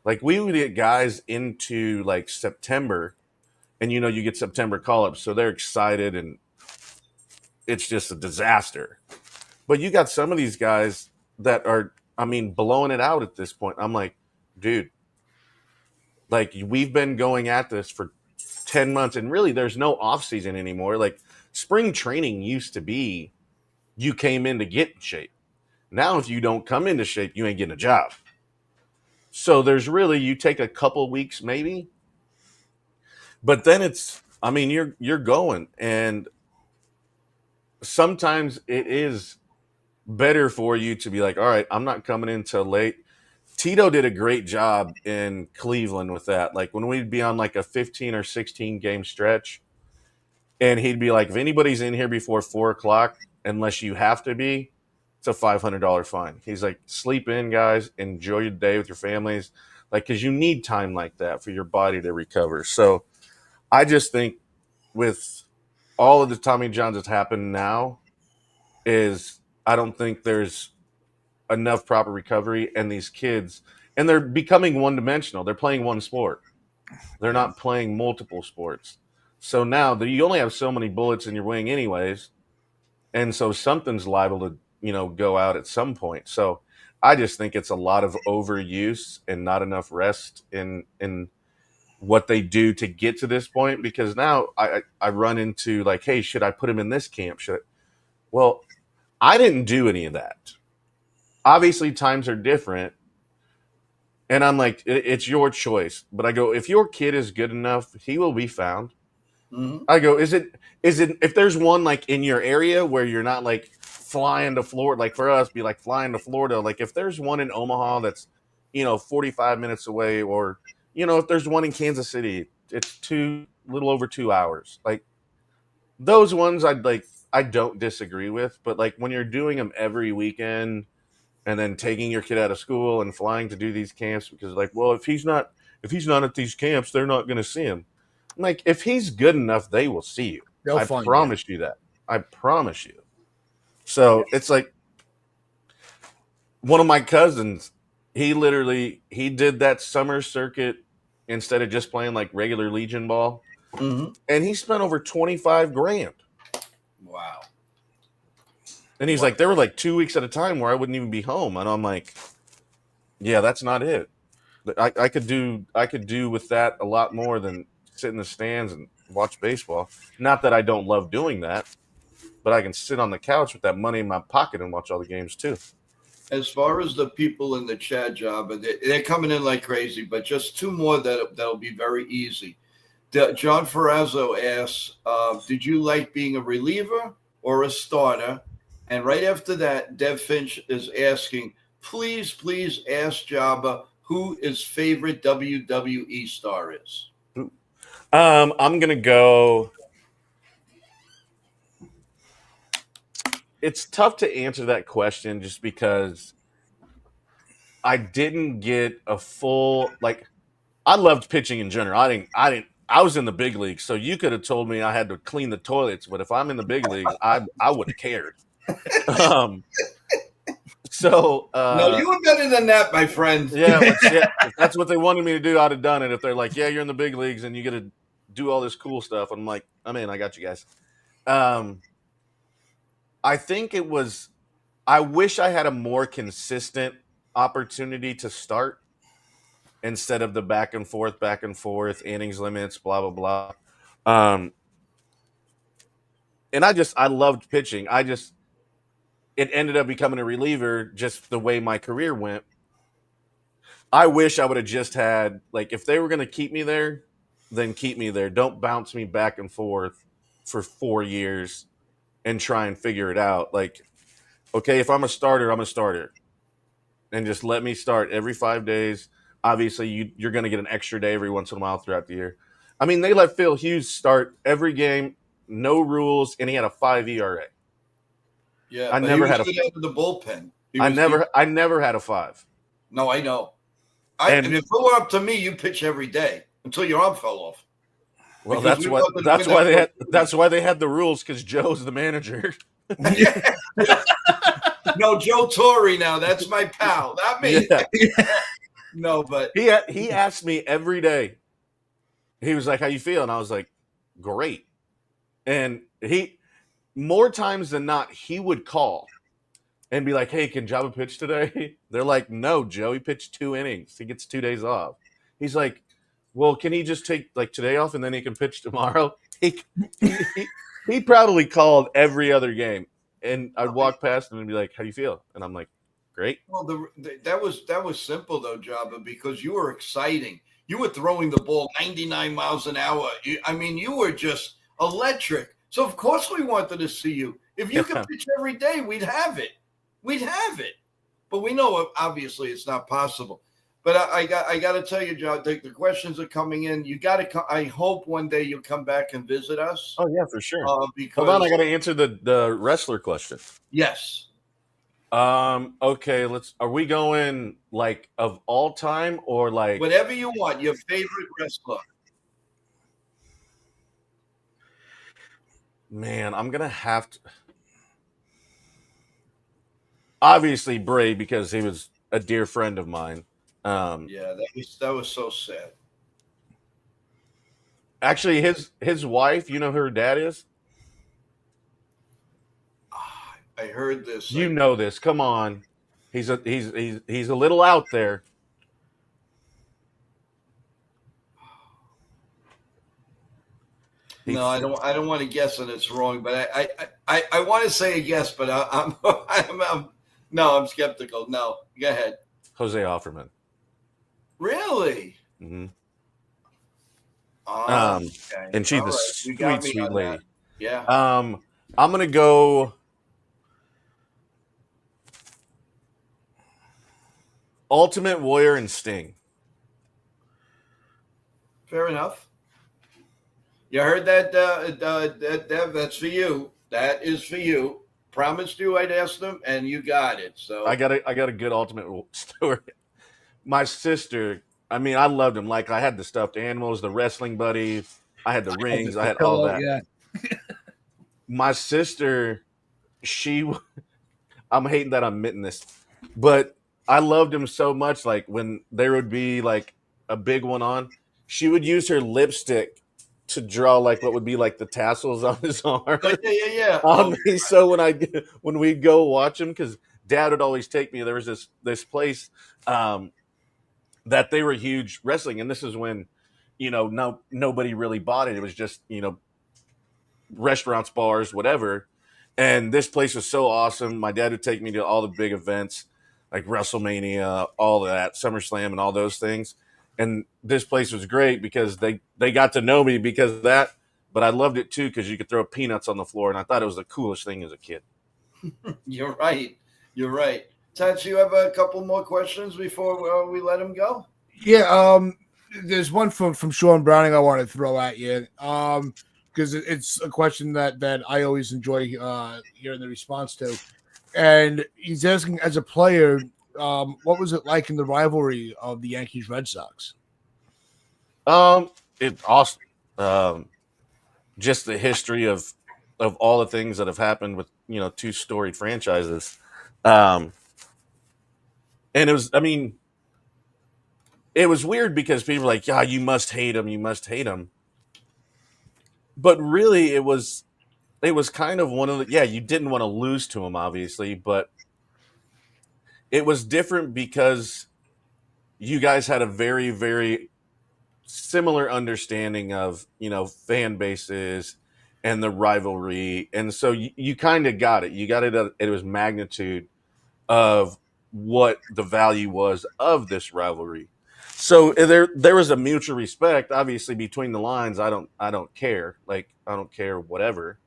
Like we would get guys into like September, and you get September call-ups, so they're excited and it's just a disaster. But you got some of these guys that are, blowing it out at this point. I'm like, dude, like we've been going at this for 10 months and really there's no off season anymore. Like spring training used to be you came in to get in shape. Now if you don't come into shape, you ain't getting a job. So there's really, you take a couple weeks maybe, but then it's, you're going, and sometimes it is better for you to be like, all right, I'm not coming in till late. Tito did a great job in Cleveland with that. Like when we'd be on like a 15 or 16 game stretch, and he'd be like, if anybody's in here before 4 o'clock, unless you have to be, it's a $500 fine. He's like, sleep in, guys. Enjoy your day with your families, like because you need time like that for your body to recover. So I just think with all of the Tommy Johns that's happened now is I don't think there's enough proper recovery, and these kids and they're becoming one dimensional. They're playing one sport. They're Yeah. not playing multiple sports. So now you only have so many bullets in your wing anyways, and so something's liable to go out at some point. So I just think it's a lot of overuse and not enough rest in what they do to get to this point. Because now I run into like, hey, should I put him in this camp? Well, I didn't do any of that. Obviously, times are different, and I'm like, it's your choice. But I go, if your kid is good enough, he will be found. Mm-hmm. I go, is it if there's one like in your area where you're not like flying to Florida, like for us, be like flying to Florida. Like if there's one in Omaha that's 45 minutes away, or if there's one in Kansas City, it's little over 2 hours. Like those ones, I don't disagree with. But like when you're doing them every weekend and then taking your kid out of school and flying to do these camps because like, well, if he's not at these camps, they're not going to see him. I'm like, if he's good enough, they will see you. They'll I find promise you that. I promise you. So it's like one of my cousins, he did that summer circuit instead of just playing like regular Legion ball. Mm-hmm. And he spent over 25 grand. Wow. And he's like, there were like 2 weeks at a time where I wouldn't even be home. And I'm like, yeah, that's not it. I could do with that a lot more than sit in the stands and watch baseball. Not that I don't love doing that, but I can sit on the couch with that money in my pocket and watch all the games too. As far as the people in the chat, job, they're coming in like crazy, but just two more that'll be very easy. John Ferrazzo asks, did you like being a reliever or a starter? And right after that, Dev Finch is asking, please ask Jabba who his favorite WWE star is. I'm gonna go. It's tough to answer that question just because I didn't get a full like. I loved pitching in general. I was in the big leagues, so you could have told me I had to clean the toilets. But if I'm in the big leagues, I wouldn't have cared. So no, you were better than that, my friend. Yeah, if that's what they wanted me to do, I'd have done it. If they're like, yeah, you're in the big leagues and you get to do all this cool stuff, I'm like, I'm in. I got you guys. I think it was. I wish I had a more consistent opportunity to start instead of the back and forth, innings limits, blah blah blah. And I loved pitching. It ended up becoming a reliever just the way my career went. I wish I would have just had, like, if they were going to keep me there, then keep me there. Don't bounce me back and forth for 4 years and try and figure it out. Like, okay, if I'm a starter, I'm a starter. And just let me start every 5 days. Obviously, you're going to get an extra day every once in a while throughout the year. I mean, they let Phil Hughes start every game, no rules, and he had a 5 ERA. Yeah, I never had out of the bullpen. I never had a 5. No, I know. And if it were up to me, you pitch every day until your arm fell off. Well, that's why they had the rules, because Joe's the manager. No, Joe Torre now. That's my pal. Not me. Yeah. No, but he asked me every day. He was like, "How you feel?" And I was like, "Great." And he, more times than not, he would call and be like, "Hey, can Jabba pitch today?" They're like, "No, Joe. He pitched 2 innings. He gets 2 days off." He's like, "Well, can he just take like today off and then he can pitch tomorrow?" He probably called every other game, and I'd walk past him and be like, "How do you feel?" And I'm like, "Great." Well, that was simple though, Jabba, because you were exciting. You were throwing the ball 99 miles an hour. You were just electric. So of course we wanted to see you. If you could pitch every day, we'd have it. But we know obviously it's not possible. But I got to tell you, John, the questions are coming in. You got to. I hope one day you'll come back and visit us. Oh yeah, for sure. Because, hold on, I got to answer the wrestler question. Yes. Okay, are we going like of all time or like Whatever you want. Your favorite wrestler. man, I'm gonna have to obviously Bray because he was a dear friend of mine. Um Yeah, that was so sad. Actually his wife, you know who her dad is? I heard this. You know this. Come on. He's a little out there. He No, I don't want to guess and it's wrong, but I want to say a yes, but no, I'm skeptical. No, go ahead. Jose Offerman. Really? Hmm. Oh, okay. And she's All a right. You got sweet, me sweet on that. lady. Yeah. I'm gonna go Ultimate Warrior and Sting. Fair enough. You heard that, Dev? That's for you. That is for you. Promised you I'd ask them, and you got it. I So got a good Ultimate story. My sister, I mean, I loved him. Like I had the stuffed animals, the wrestling buddies, I had the rings, I The had all pillow, that. yeah. My sister, she, I'm hating that I'm admitting this, but I loved him so much. Like when there would be like a big one on, she would use her lipstick to draw like what would be like the tassels on his arm yeah, yeah, yeah. Oh, on me. So when we'd go watch him, because Dad would always take me. There was this place that they were huge wrestling, and this is when nobody really bought it. It was just restaurants, bars, whatever. And this place was so awesome. My dad would take me to all the big events like WrestleMania, all of that, SummerSlam, and all those things. And this place was great because they got to know me because of that. But I loved it too because you could throw peanuts on the floor, and I thought it was the coolest thing as a kid. you're right. You're right. Tats, you have a couple more questions before we let him go? Yeah, there's one from Sean Browning I want to throw at you. Because it's a question that I always enjoy hearing the response to. And he's asking, as a player, what was it like in the rivalry of the Yankees Red Sox? It's awesome. Just the history of all the things that have happened with two storied franchises. Um, and it was, I mean, it was weird because people were like, "Yeah, you must hate him. You must hate him." But really, it was kind of one of the, yeah, you didn't want to lose to him, obviously, but it was different because you guys had a very, very similar understanding of fan bases and the rivalry, and so you kind of got it. You got it. It was magnitude of what the value was of this rivalry. So there was a mutual respect, obviously between the lines. I don't care. Like I don't care whatever.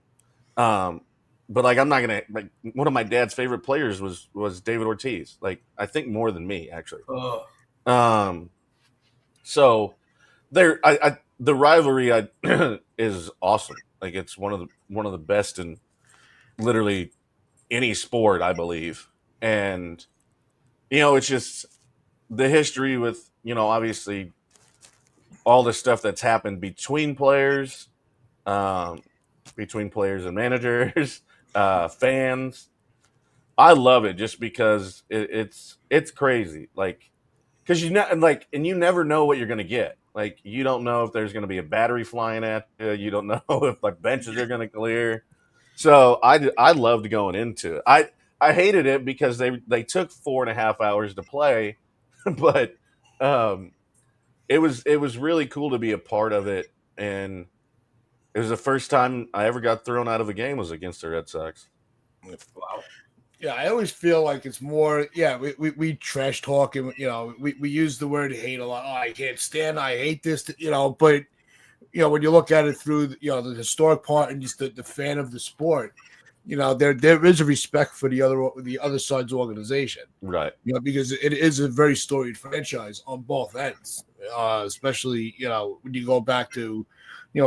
Um, but like I'm not gonna like one of my dad's favorite players was David Ortiz. Like I think more than me actually. Oh, Um, so the rivalry is awesome. Like it's one of the best in literally any sport, I believe. And it's just the history with obviously all the stuff that's happened um, between players and managers, fans. I love it just because it's crazy. Like because you never know what you're gonna get. Like you don't know if there's gonna be a battery flying at you. You don't know if like benches are gonna clear. So I loved going into it. I hated it because they took 4.5 hours to play, but um, it was really cool to be a part of it, and it was the first time I ever got thrown out of a game was against the Red Sox. wow. Yeah, I always feel like it's more. Yeah, we trash talk and we use the word hate a lot. Oh, I can't stand. I hate this. But when you look at it through the historic part and just the fan of the sport, there is a respect for the other side's organization. Right. Because it is a very storied franchise on both ends. Especially when you go back to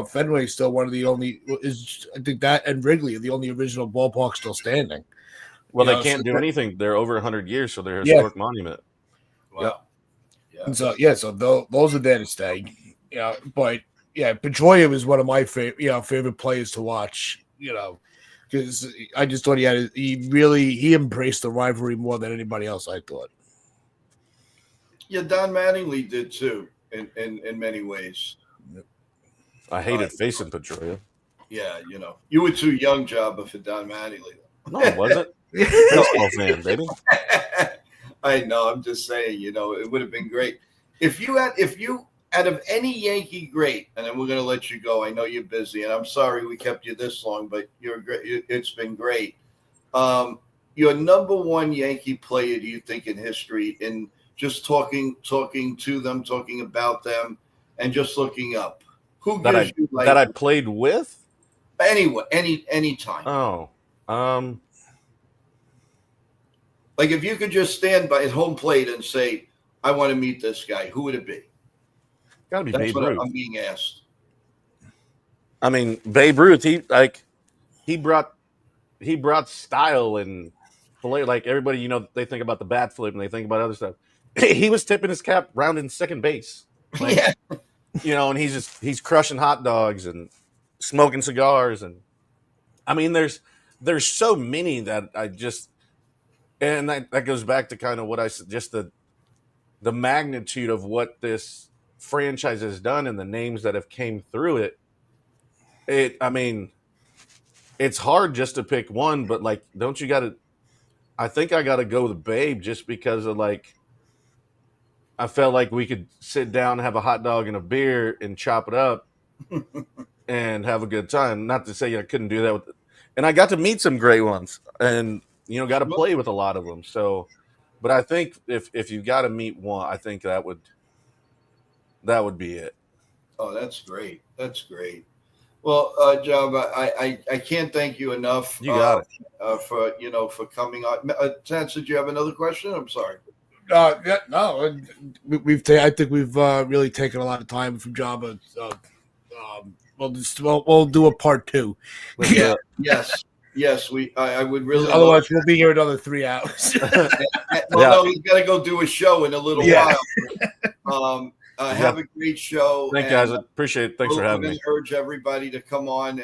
Fenway, still one of the only is I think that and Wrigley are the only original ballparks still standing. Well, You they know, can't so do that- anything. They're over 100 years, so they're a yeah, historic monument. Wow. Yeah. and so those are there to stay. You know, but yeah, Pedroia was one of my favorite players to watch. You know, because I just thought he embraced the rivalry more than anybody else. I thought. Yeah, Don Mattingly did too, in many ways. I hated facing Pedroia. Yeah, you were too young, Joba, for Don Mattingly. No, I wasn't. No. Baseball fan, baby. I know. I'm just saying, it would have been great if you out of any Yankee great, and then we're going to let you go. I know you're busy, and I'm sorry we kept you this long, but you're great. It's been great. Your number one Yankee player, do you think, in history, in just talking to them, talking about them, and just looking up? Who gives you that I played with? Anyway, any time. Oh, Like if you could just stand by his home plate and say, "I want to meet this guy," who would it be? gotta be That's Babe what Ruth. I'm being asked. I mean, Babe Ruth. He brought style and play. Like everybody, they think about the bat flip and they think about other stuff. He was tipping his cap rounding second base. Like, Yeah. And he's crushing hot dogs and smoking cigars, and I mean, there's so many that I just, and that goes back to kind of what I said, just the magnitude of what this franchise has done and the names that have came through it. I mean, it's hard just to pick one, but like, don't you got to? I think I got to go with Babe just because of like, I felt like we could sit down, have a hot dog and a beer, and chop it up, and have a good time. Not to say I couldn't do that and I got to meet some great ones, and got to play with a lot of them. So, but I think if you got to meet one, I think that would be it. Oh, that's great. That's great. Well, Job, I can't thank you enough. You got it for coming on. Tance, did you have another question? I'm sorry. Yeah, no, I think we've really taken a lot of time from Java. We'll do a part 2. Yeah. Yes. I would really. Otherwise, we'll be here another 3 hours. No, he's got to go do a show in a little while. Have a great show. Thank you, guys. I appreciate it. Thanks for having me. I urge everybody to come on,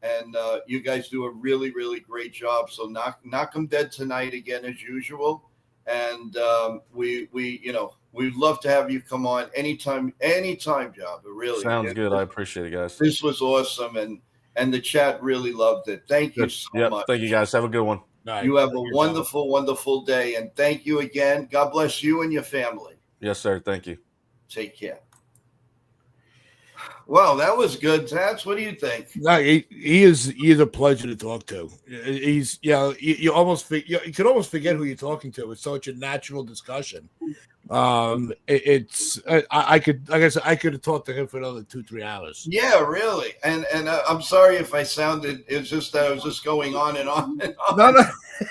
and you guys do a really, really great job. So knock them dead tonight again as usual. And we'd love to have you come on anytime, Job. Really sounds good. I appreciate it, guys. This was awesome, and the chat really loved it. Thank you so much. Thank you, guys. Have a good one. You have a wonderful, wonderful day, and thank you again. God bless you and your family. Yes, sir. Thank you. Take care. Well, that was good, Tats. What do you think? No, he is a pleasure to talk to. He's you almost you could almost forget who you're talking to. It's such a natural discussion. It's I could, like I said, I could have talked to him for another 2-3 hours. Yeah, really. And I'm sorry if I sounded. It's just that I was just going on and on and on.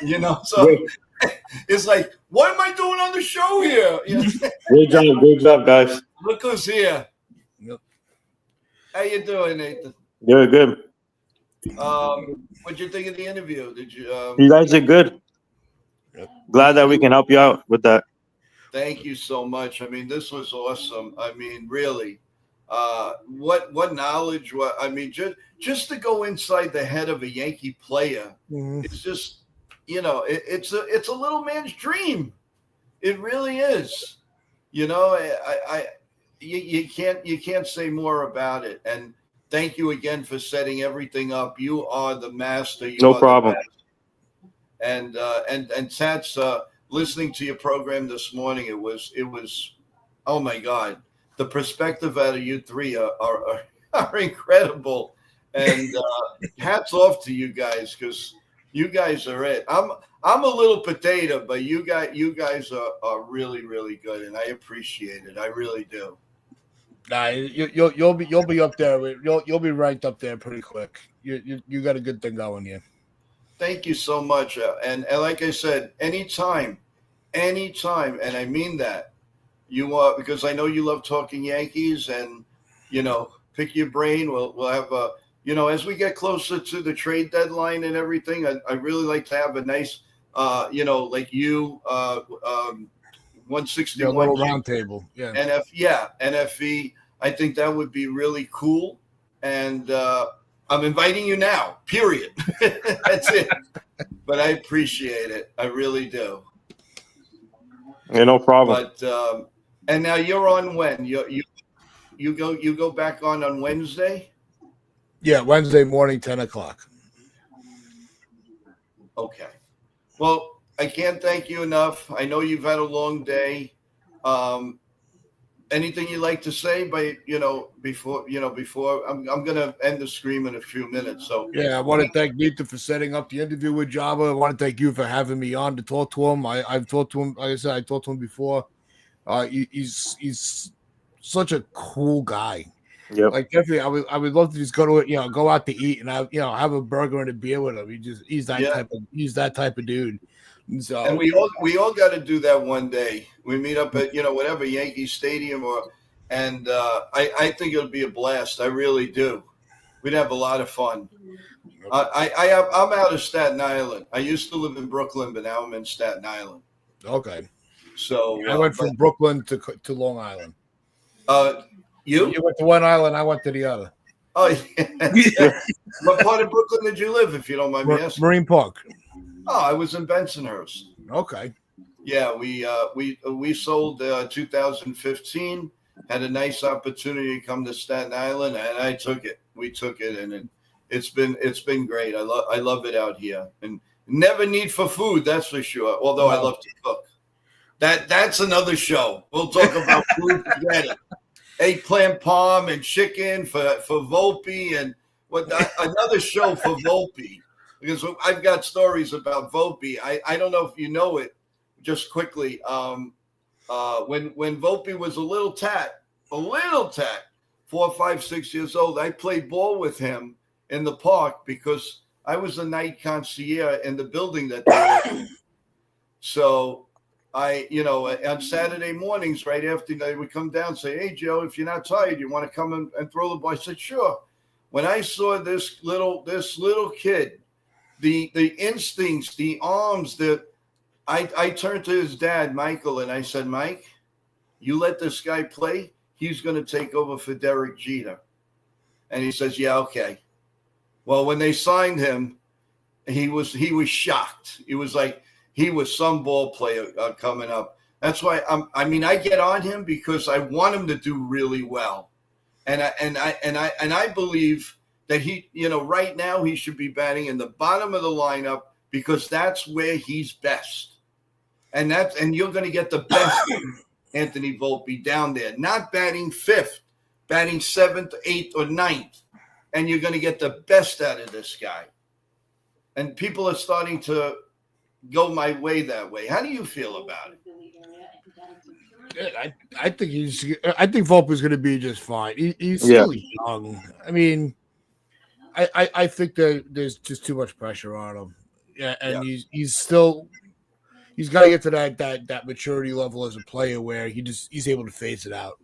No. So it's like, what am I doing on the show here? Great job, guys. Look who's here. Yep. How you doing, Nathan? Good. What'd you think of the interview? Did you? You guys are good. Glad that we can help you out with that. Thank you so much. I mean, this was awesome. I mean, really, what knowledge? Just to go inside the head of a Yankee player, it's just, it's a little man's dream. It really is. You can't say more about it. And thank you again for setting everything up. You are the master. No problem. And Tats, listening to your program this morning, it was, oh my God, the perspective out of you three are incredible. And hats off to you guys, because you guys are it. I'm a little potato, but you guys are really, really good, and I appreciate it. I really do. Nah, you'll be up there. You'll be ranked up there pretty quick. You got a good thing going here. Thank you so much. And like I said, anytime, and I mean that. Because I know you love talking Yankees, and pick your brain. We'll have as we get closer to the trade deadline and everything, I really like to have a nice, like you, Yeah, a 161 little round table. Yeah. NFE. I think that would be really cool. And I'm inviting you now, period. That's it. But I appreciate it. I really do. Yeah, no problem. But and now you're on when? You go back on Wednesday? Yeah, Wednesday morning, 10 o'clock. Okay. Well, I can't thank you enough. I know you've had a long day. Anything you'd like to say before I'm gonna end the stream in a few minutes. So Yeah, I want to thank Nita for setting up the interview with Java. I want to thank you for having me on to talk to him. I've talked to him, like I said, I talked to him before. He's such a cool guy. Yep. Like definitely, I would love to just go out to eat and have a burger and a beer with him. He's that type of dude. And so and we all got to do that one day. We meet up at whatever Yankee Stadium and I think it'll be a blast. I really do. We'd have a lot of fun. I'm out of Staten Island. I used to live in Brooklyn, but now I'm in Staten Island. okay. So I went from Brooklyn to Long Island. You went to one island, I went to the other. Oh, yeah. What part of Brooklyn did you live, if you don't mind me asking? Marine Park. Oh, I was in Bensonhurst. Okay. Yeah, we sold 2015. Had a nice opportunity to come to Staten Island, and I took it. We took it, and it's been great. I love it out here, and never need for food. That's for sure. Although I love to cook. That's another show. We'll talk about food together. Eggplant palm and chicken for Volpe, and another show for Volpe, because I've got stories about Volpe. I don't know if you know it. Just quickly, when Volpe was a little tat, 4, 5, 6 years old, I played ball with him in the park because I was a night concierge in the building that they were in. So on Saturday mornings, right after they would come down and say, "Hey, Joe, if you're not tired, you want to come and throw the ball?" I said, "Sure." When I saw this little kid, the instincts, the arms, I turned to his dad, Michael, and I said, "Mike, you let this guy play, he's going to take over for Derek Jeter." And he says, "Yeah, okay." Well, when they signed him, he was shocked. It was like he was some ball player coming up. That's why I get on him because I want him to do really well, and I believe that he, right now he should be batting in the bottom of the lineup because that's where he's best, and you're going to get the best Anthony Volpe down there, not batting fifth, batting seventh, eighth, or ninth, and you're going to get the best out of this guy. And people are starting to go my way that way. How do you feel about it? I think Volpe's going to be just fine. He's still young. I mean, I think that there's just too much pressure on him. Yeah, and he's got to get to that maturity level as a player where he's able to phase it out.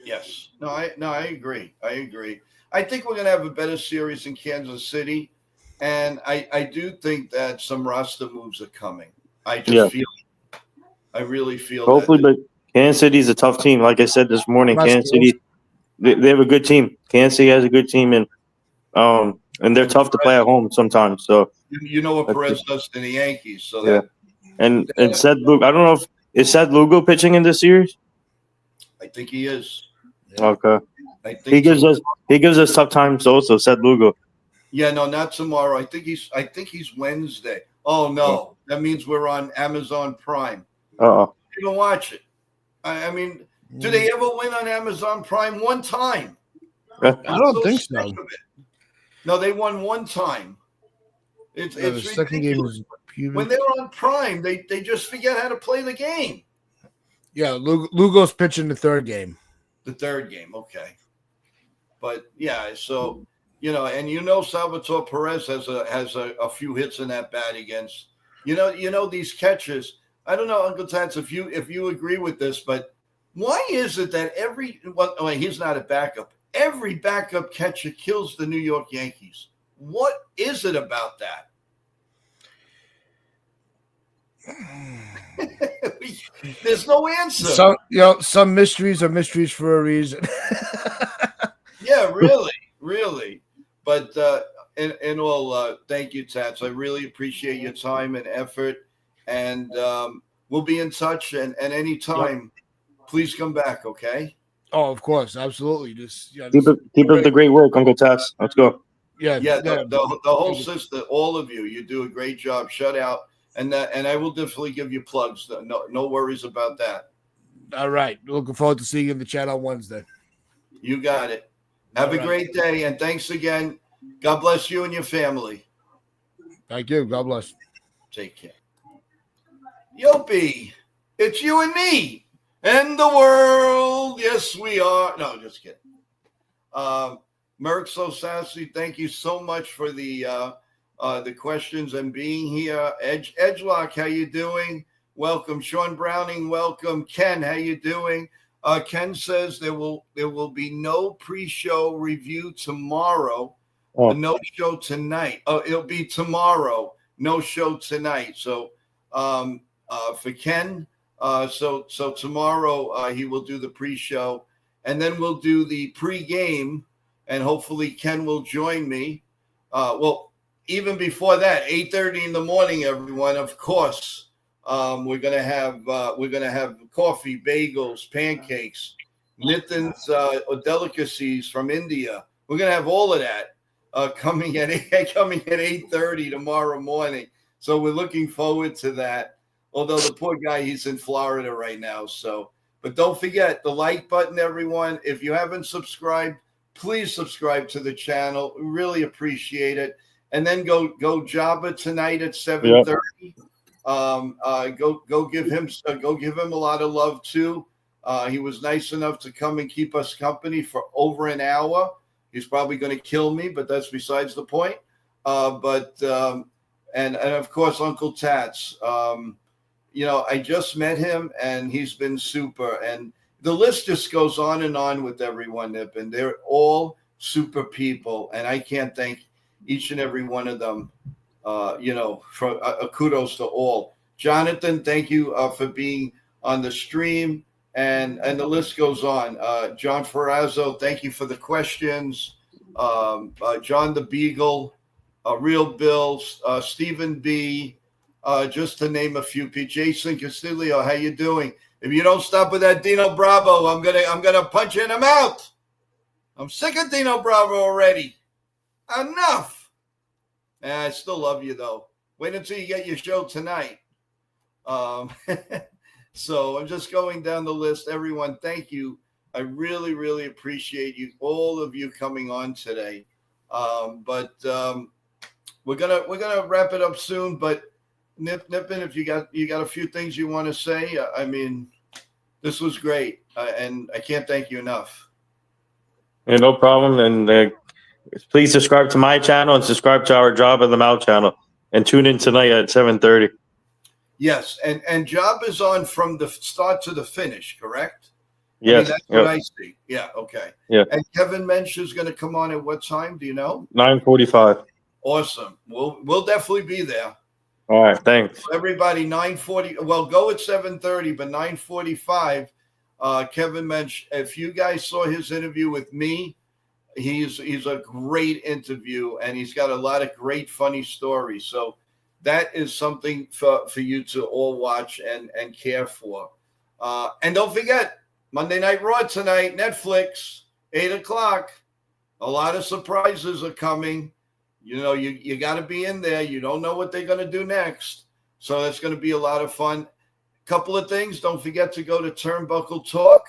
Yes. No, I agree. I think we're going to have a better series in Kansas City. And I do think that some roster moves are coming. I just feel it. I really feel hopefully, but Kansas City's a tough team. Like I said this morning, Kansas City, they have a good team. Kansas City has a good team, and they're tough to play at home sometimes. So you know what Perez does to the Yankees. So and Seth Lugo, I don't know is Seth Lugo pitching in this series? I think he is. Okay. I think he gives us tough times also, Seth Lugo. Yeah, no, not tomorrow. I think he's Wednesday. Oh no, that means we're on Amazon Prime. You can watch it. I mean, do they ever win on Amazon Prime? One time. I don't think so. No, they won one time. It's the second game was when they're on Prime, they just forget how to play the game. Yeah, Lugo's pitching the third game. The third game, okay. But yeah, so. Salvatore Perez has a few hits in that bat against. These catchers. I don't know, Uncle Tats, if you agree with this, but why is it that he's not a backup. every backup catcher kills the New York Yankees. What is it about that? There's no answer. Some mysteries are mysteries for a reason. Yeah, really. But in all, thank you, Tats. I really appreciate your time and effort, and we'll be in touch. And anytime, please come back. Okay. Oh, of course, absolutely. Just keep up the great work, Uncle Tats. Let's go. Yeah. The whole system, all of you, you do a great job. Shut out, and I will definitely give you plugs. No worries about that. All right. Looking forward to seeing you in the chat on Wednesday. You got it. Have a great day, and thanks again. God bless you and your family. Thank you. God bless. Take care. Yopi, it's you and me and the world. Yes, we are. No, just kidding. Merck So Sassy, thank you so much for the questions and being here. Edgelock, how you doing? Welcome. Sean Browning, welcome. Ken, how you doing? Ken says there will be no pre-show review tomorrow. No show tonight. Oh, it'll be tomorrow. No show tonight. So for Ken, so tomorrow he will do the pre-show, and then we'll do the pre-game, and hopefully Ken will join me. Well, even before that, 8:30 in the morning, everyone. Of course. We're gonna have coffee, bagels, pancakes, Nitin's delicacies from India. We're gonna have all of that coming at 8:30 tomorrow morning. So we're looking forward to that. Although the poor guy, he's in Florida right now. So, but don't forget the like button, everyone. If you haven't subscribed, please subscribe to the channel. We really appreciate it. And then go Joba tonight at 7:30. Yep. Go give him a lot of love too. He was nice enough to come and keep us company for over an hour. He's probably going to kill me, but that's besides the point. And of course Uncle Tats. I just met him and he's been super. And the list just goes on and on with everyone, and they're all super people, and I can't thank each and every one of them. For kudos to all. Jonathan, thank you for being on the stream, and the list goes on. John Ferrazzo, thank you for the questions. John the Beagle, Real Bill, Stephen B, just to name a few. Jason Castillo, how you doing? If you don't stop with that Dino Bravo, I'm gonna punch you in the mouth. I'm sick of Dino Bravo already. Enough. And I still love you, though. Wait until you get your show tonight. So I'm just going down the list. Everyone, thank you. I really, really appreciate you, all of you coming on today. But we're gonna wrap it up soon. But Nippin, if you got a few things you want to say, I mean, this was great, and I can't thank you enough. Yeah, no problem. And please subscribe to my channel and subscribe to our Job of the Mouth channel, and tune in tonight at 7:30. Yes, and Job is on from the start to the finish, correct? Yes, that's what I see. Yeah, okay. Yeah. And Kevin Mensch is going to come on at what time? Do you know? 9:45. Awesome. We'll definitely be there. All right, thanks. Everybody, 9:40. Well, go at 7:30, but 9:45. Kevin Mensch. If you guys saw his interview with me, he's a great interview, and he's got a lot of great funny stories. So that is something for you to all watch and care for. And don't forget, Monday Night Raw tonight, Netflix, 8:00. A lot of surprises are coming. You got to be in there. You don't know what they're going to do next. So it's going to be a lot of fun. Couple of things. Don't forget to go to Turnbuckle Talk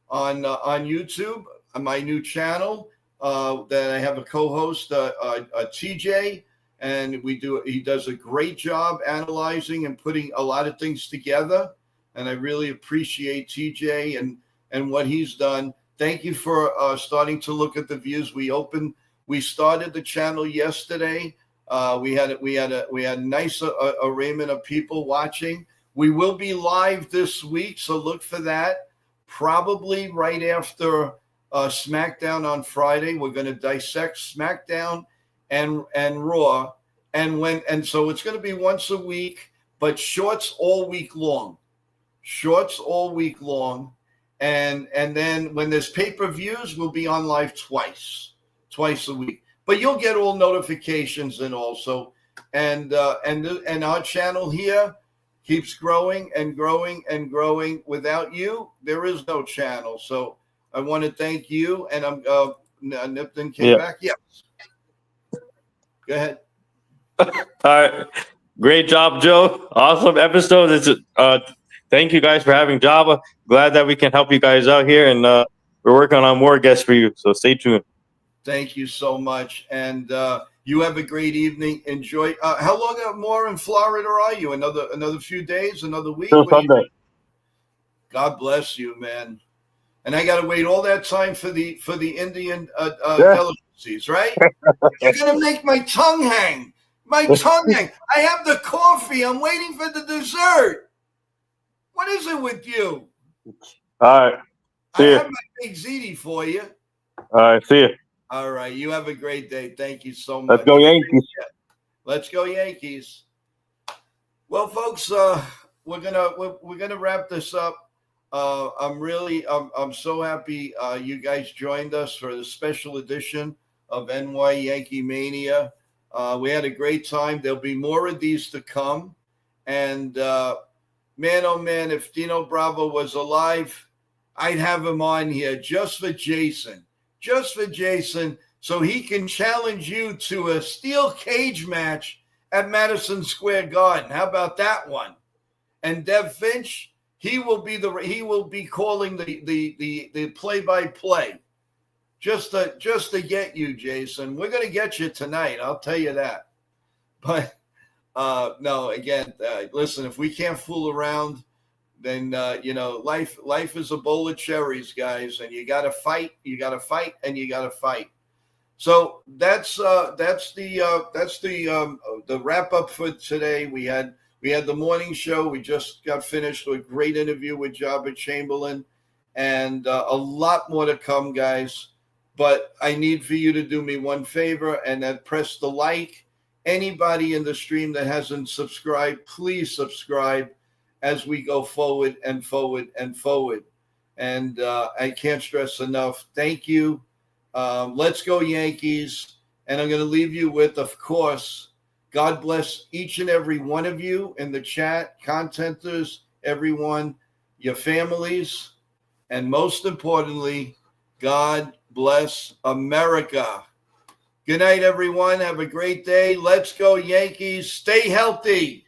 on YouTube, on my new channel. That I have a co-host, TJ, and he does a great job analyzing and putting a lot of things together. And I really appreciate TJ and what he's done. Thank you for starting to look at the views. We started the channel yesterday. We had a nice arraignment of people watching. We will be live this week, so look for that. Probably right after SmackDown on Friday. We're going to dissect SmackDown and Raw, and so it's going to be once a week, but shorts all week long. Shorts all week long, and then when there's pay-per-views, we'll be on live twice a week. But you'll get all notifications and also, and our channel here keeps growing and growing and growing. Without you, there is no channel. So I want to thank you. And I'm Nipton came back. Yes. Go ahead. All right. Great job, Joe. Awesome episode. Thank you guys for having Java. Glad that we can help you guys out here, and we're working on more guests for you. So stay tuned. Thank you so much, and you have a great evening. Enjoy. How long more in Florida are you? Another few days, another week. Till Sunday. God bless you, man. And I got to wait all that time for the Indian delicacies, right? You're gonna make my tongue hang. My tongue hang. I have the coffee. I'm waiting for the dessert. What is it with you? All right. I have my big ziti for you. All right. See you. All right. You have a great day. Thank you so much. Let's go Yankees. Let's go Yankees. Well, folks, we're gonna wrap this up. I'm so happy you guys joined us for the special edition of NY Yankee Mania. We had a great time. There'll be more of these to come. And man, oh man, if Dino Bravo was alive, I'd have him on here just for Jason, so he can challenge you to a steel cage match at Madison Square Garden. How about that one? And Dev Finch, he will be calling the play-by-play. Just to get you, Jason. We're going to get you tonight. I'll tell you that. But no, again, listen, if we can't fool around, then, life is a bowl of cherries, guys. And you got to fight, and you got to fight. So that's the wrap up for today. We had the morning show. We just got finished with a great interview with Joba Chamberlain, and a lot more to come, guys. But I need for you to do me one favor, and that press the like. Anybody in the stream that hasn't subscribed, please subscribe as we go forward and forward and forward. And I can't stress enough. Thank you. Let's go Yankees. And I'm going to leave you with, of course, God bless each and every one of you in the chat, contenters, everyone, your families, and most importantly, God bless America. Good night, everyone. Have a great day. Let's go, Yankees. Stay healthy.